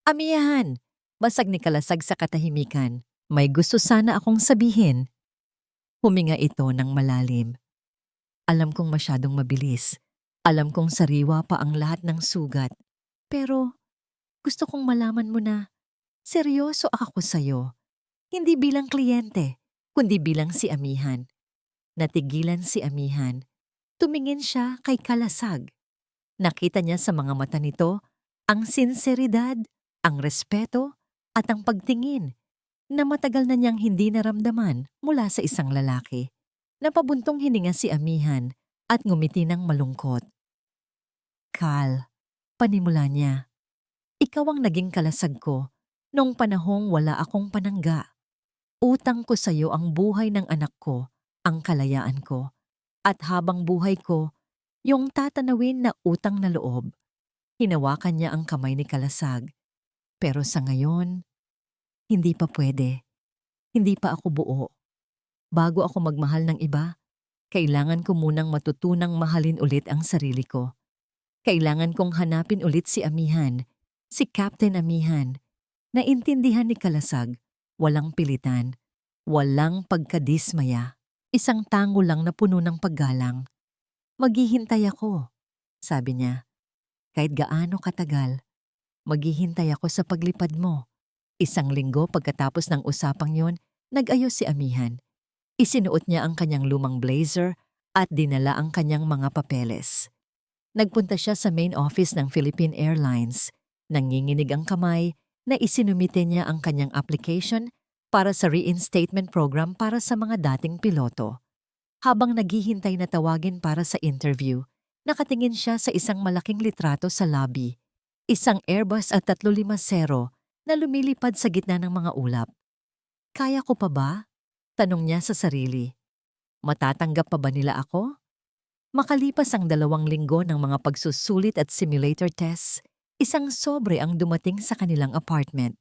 Amihan! Basag ni Kalasag sa katahimikan. May gusto sana akong sabihin. Huminga ito ng malalim. Alam kong masyadong mabilis, Alam kong sariwa pa ang lahat ng sugat, pero gusto kong malaman mo na seryoso ako sa'yo. Hindi bilang kliyente, kundi bilang si Amihan. Natigilan si Amihan. Tumingin siya kay Kalasag. Nakita niya sa mga mata nito ang sinseridad, ang respeto, at ang pagtingin na matagal na niyang hindi naramdaman mula sa isang lalaki. Napabuntong hininga si Amihan at ngumiti ng malungkot. Kal, panimula niya. Ikaw ang naging kalasag ko noong panahong wala akong panangga. Utang ko sa iyo ang buhay ng anak ko, ang kalayaan ko. At habang buhay ko, yung tatanawin na utang na loob. Hinawakan niya ang kamay ni Kalasag. Pero sa ngayon, hindi pa pwede. Hindi pa ako buo. Bago ako magmahal ng iba, kailangan ko munang matutunang mahalin ulit ang sarili ko. Kailangan kong hanapin ulit si Amihan, si Captain Amihan. Naintindihan ni Kalasag, walang pilitan, walang pagkadismaya. Isang tango lang na puno ng paggalang. Maghihintay ako, sabi niya. Kahit gaano katagal, maghihintay ako sa paglipad mo. Isang linggo pagkatapos ng usapang yon, nag-ayos si Amihan. Isinuot niya ang kanyang lumang blazer at dinala ang kanyang mga papeles. Nagpunta siya sa main office ng Philippine Airlines. Nanginginig ang kamay na isinumite niya ang kanyang application para sa reinstatement program para sa mga dating piloto. Habang naghihintay na tawagin para sa interview, nakatingin siya sa isang malaking litrato sa lobby. Isang Airbus at 350 na lumilipad sa gitna ng mga ulap. Kaya ko pa ba? Tanong niya sa sarili. Matatanggap pa ba nila ako? Makalipas ang 2 linggo ng mga pagsusulit at simulator tests, isang sobre ang dumating sa kanilang apartment.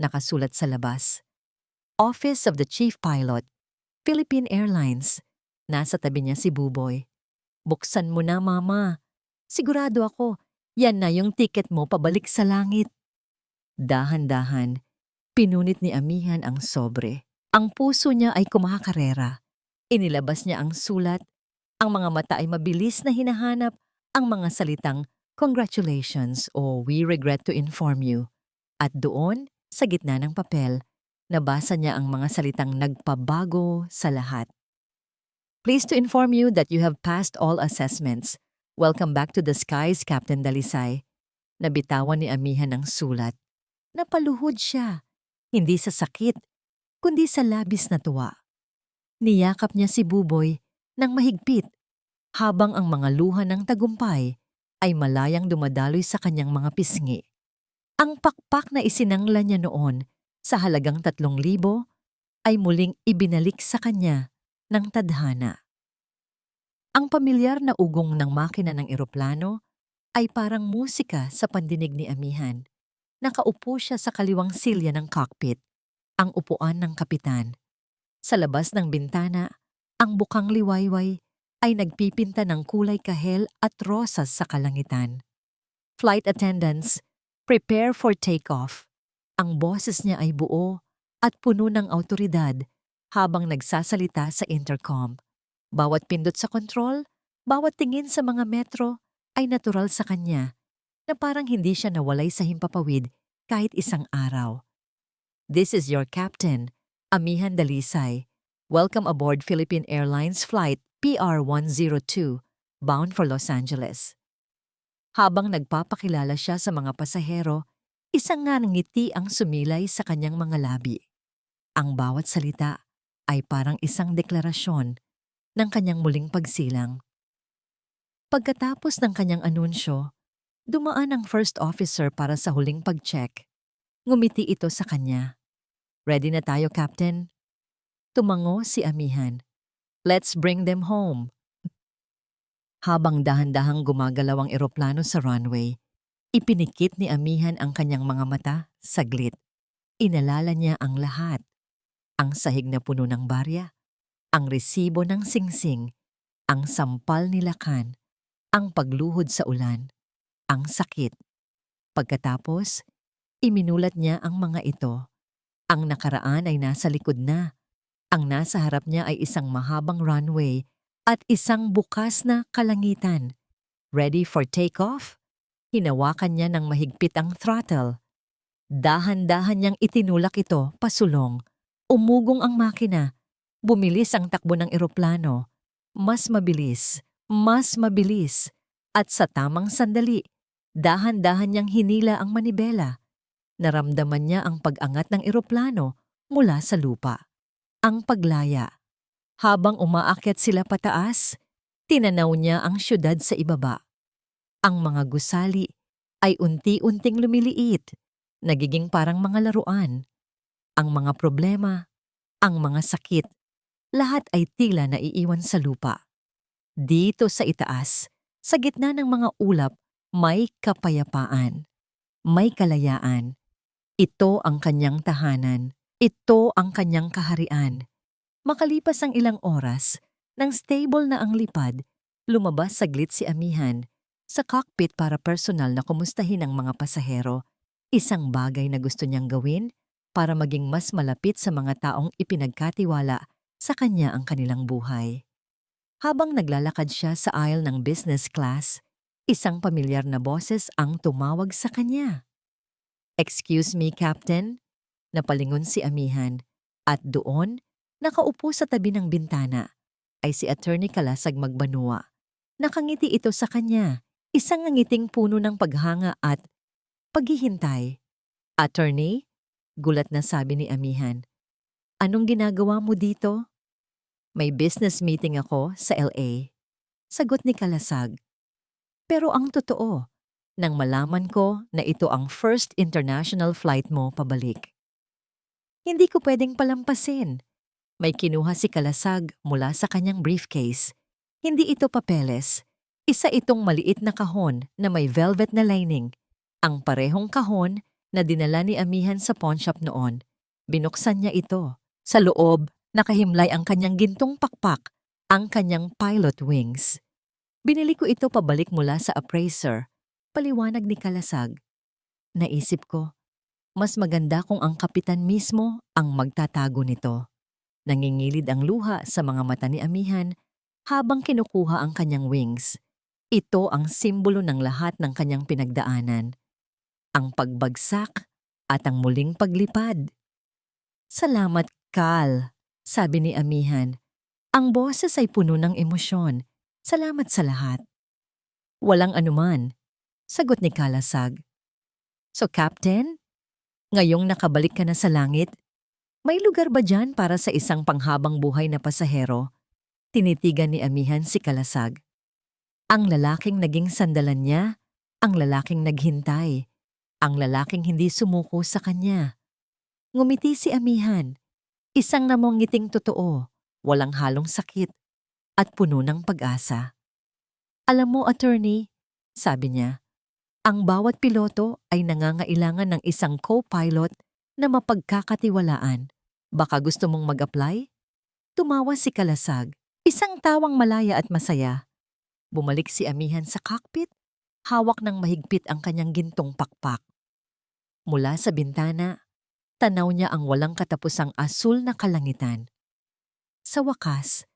Nakasulat sa labas, Office of the Chief Pilot, Philippine Airlines. Nasa tabi niya si Buboy. Buksan mo na, Mama. Sigurado ako, yan na yung tiket mo pabalik sa langit. Dahan-dahan, pinunit ni Amihan ang sobre. Ang puso niya ay kumakarera. Inilabas niya ang sulat. Ang mga mata ay mabilis na hinahanap ang mga salitang congratulations o we regret to inform you. At doon, sa gitna ng papel, nabasa niya ang mga salitang nagpabago sa lahat. Pleased to inform you that you have passed all assessments. Welcome back to the skies, Captain Dalisay. Nabitawan ni Amihan ang sulat. Napaluhod siya, hindi sa sakit, kundi sa labis na tuwa. Niyakap niya si Buboy ng mahigpit, habang ang mga luha ng tagumpay ay malayang dumadaloy sa kanyang mga pisngi. Ang pakpak na isinangla niya noon sa halagang 3,000 ay muling ibinalik sa kanya ng tadhana. Ang pamilyar na ugong ng makina ng eroplano ay parang musika sa pandinig ni Amihan. Nakaupo siya sa kaliwang silya ng cockpit, ang upuan ng kapitan. Sa labas ng bintana, ang bukang liwayway ay nagpipinta ng kulay kahel at rosas sa kalangitan. Flight attendants, prepare for takeoff. Ang boses niya ay buo at puno ng awtoridad habang nagsasalita sa intercom. Bawat pindot sa control, bawat tingin sa mga metro ay natural sa kanya na parang hindi siya nawalay sa himpapawid kahit isang araw. This is your captain, Amihan Dalisay. Welcome aboard Philippine Airlines Flight PR-102, bound for Los Angeles. Habang nagpapakilala siya sa mga pasahero, isang ngiti ang sumilay sa kanyang mga labi. Ang bawat salita ay parang isang deklarasyon ng kanyang muling pagsilang. Pagkatapos ng kanyang anunsyo, dumaan ang first officer para sa huling pag-check. Ngumiti ito sa kanya. Ready na tayo, Captain? Tumango si Amihan. Let's bring them home. Habang dahan-dahang gumagalaw ang eroplano sa runway, ipinikit ni Amihan ang kanyang mga mata, saglit. Inalala niya ang lahat. Ang sahig na puno ng barya, ang resibo ng singsing, ang sampal ni Lakan, ang pagluhod sa ulan, ang sakit. Pagkatapos, iminulat niya ang mga ito. Ang nakaraan ay nasa likod na. Ang nasa harap niya ay isang mahabang runway at isang bukas na kalangitan. Ready for takeoff? Hinawakan niya ng mahigpit ang throttle. Dahan-dahan niyang itinulak ito pasulong. Umugong ang makina. Bumilis ang takbo ng eroplano. Mas mabilis. At sa tamang sandali, dahan-dahan niyang hinila ang manibela. Naramdaman niya ang pag-angat ng eroplano mula sa lupa. Ang paglaya. Habang umaakyat sila pataas, tinanaw niya ang syudad sa ibaba. Ang mga gusali ay unti-unting lumiliit, nagiging parang mga laruan. Ang mga problema, ang mga sakit, lahat ay tila naiiwan sa lupa. Dito sa itaas, sa gitna ng mga ulap, may kapayapaan, may kalayaan. Ito ang kanyang tahanan, ito ang kanyang kaharian. Makalipas ang ilang oras, nang stable na ang lipad, lumabas saglit si Amihan sa cockpit para personal na kumustahin ang mga pasahero. Isang bagay na gusto niyang gawin para maging mas malapit sa mga taong ipinagkatiwala sa kanya ang kanilang buhay. Habang naglalakad siya sa aisle ng business class, isang pamilyar na boses ang tumawag sa kanya. "Excuse me, Captain?" Napalingon si Amihan at doon, nakaupo sa tabi ng bintana, ay si Attorney Kalasag Magbanua. Nakangiti ito sa kanya, isang ngiting puno ng paghanga at paghihintay. "Attorney?" Gulat na sabi ni Amihan. "Anong ginagawa mo dito?" "May business meeting ako sa LA." Sagot ni Kalasag. "Pero ang totoo, nang malaman ko na ito ang first international flight mo pabalik." Hindi ko pwedeng palampasin. May kinuha si Kalasag mula sa kanyang briefcase. Hindi ito papeles. Isa itong maliit na kahon na may velvet na lining. Ang parehong kahon na dinala ni Amihan sa pawnshop noon. Binuksan niya ito. Sa loob, nakahimlay ang kanyang gintong pakpak, ang kanyang pilot wings. "Binili ko ito pabalik mula sa appraiser," paliwanag ni Kalasag. Naisip ko, mas maganda kung ang kapitan mismo ang magtatago nito. Nangingilid ang luha sa mga mata ni Amihan habang kinukuha ang kanyang wings. Ito ang simbolo ng lahat ng kanyang pinagdaanan. Ang pagbagsak at ang muling paglipad. "Salamat, Kal," sabi ni Amihan. Ang boses ay puno ng emosyon. "Salamat sa lahat." "Walang anuman," sagot ni Kalasag. "So, Captain, ngayong nakabalik ka na sa langit, may lugar ba dyan para sa isang panghabang buhay na pasahero?" Tinitigan ni Amihan si Kalasag. Ang lalaking naging sandalan niya, ang lalaking naghintay, ang lalaking hindi sumuko sa kanya. Ngumiti si Amihan, isang namongiting totoo, walang halong sakit, at puno ng pag-asa. "Alam mo, attorney," sabi niya, "ang bawat piloto ay nangangailangan ng isang co-pilot na mapagkakatiwalaan. Baka gusto mong mag-apply?" Tumawa si Kalasag, isang tawang malaya at masaya. Bumalik si Amihan sa cockpit, hawak ng mahigpit ang kanyang gintong pakpak. Mula sa bintana, tanaw niya ang walang katapusang asul na kalangitan. Sa wakas,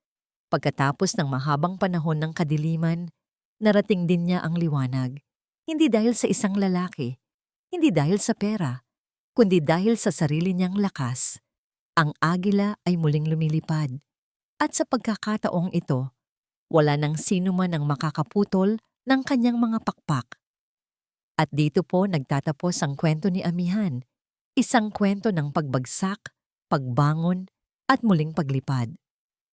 pagkatapos ng mahabang panahon ng kadiliman, narating din niya ang liwanag. Hindi dahil sa isang lalaki, hindi dahil sa pera, kundi dahil sa sarili niyang lakas. Ang agila ay muling lumilipad. At sa pagkakataong ito, wala nang sino man ang makakaputol ng kanyang mga pakpak. At dito po nagtatapos ang kwento ni Amihan. Isang kwento ng pagbagsak, pagbangon, at muling paglipad.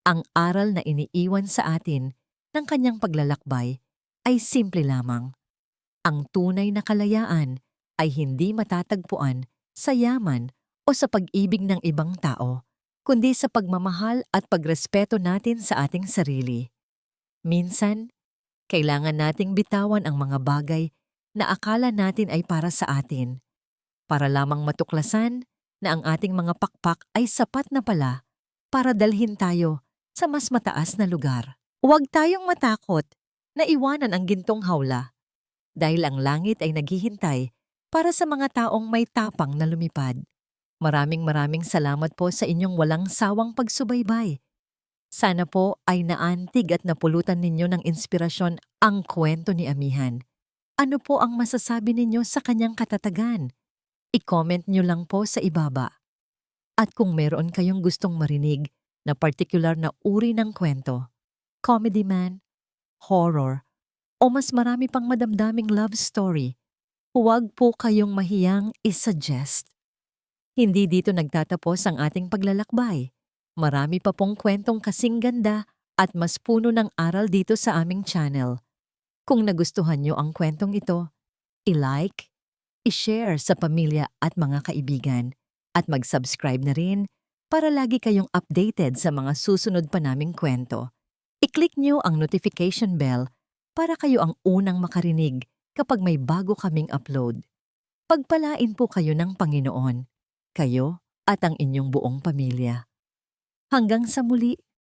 Ang aral na iniiwan sa atin ng kanyang paglalakbay ay simple lamang. Ang tunay na kalayaan ay hindi matatagpuan sa yaman o sa pag-ibig ng ibang tao, kundi sa pagmamahal at pagrespeto natin sa ating sarili. Minsan, kailangan nating bitawan ang mga bagay na akala natin ay para sa atin, para lamang matuklasan na ang ating mga pakpak ay sapat na pala para dalhin tayo sa mas mataas na lugar. Huwag tayong matakot na iwanan ang gintong hawla, dahil ang langit ay naghihintay para sa mga taong may tapang na lumipad. Maraming salamat po sa inyong walang sawang pagsubaybay. Sana po ay naantig at napulutan ninyo ng inspirasyon ang kwento ni Amihan. Ano po ang masasabi ninyo sa kanyang katatagan? I-comment nyo lang po sa ibaba. At kung meron kayong gustong marinig na particular na uri ng kwento, comedy man, horror, o mas marami pang madamdaming love story, huwag po kayong mahiyang isuggest. Hindi dito nagtatapos ang ating paglalakbay. Marami pa pong kwentong kasing ganda at mas puno ng aral dito sa aming channel. Kung nagustuhan nyo ang kwentong ito, i-like, i-share sa pamilya at mga kaibigan, at mag-subscribe na rin para lagi kayong updated sa mga susunod pa naming kwento. I-click nyo ang notification bell para kayo ang unang makarinig kapag may bago kaming upload. Pagpalain po kayo ng Panginoon, kayo at ang inyong buong pamilya. Hanggang sa muli.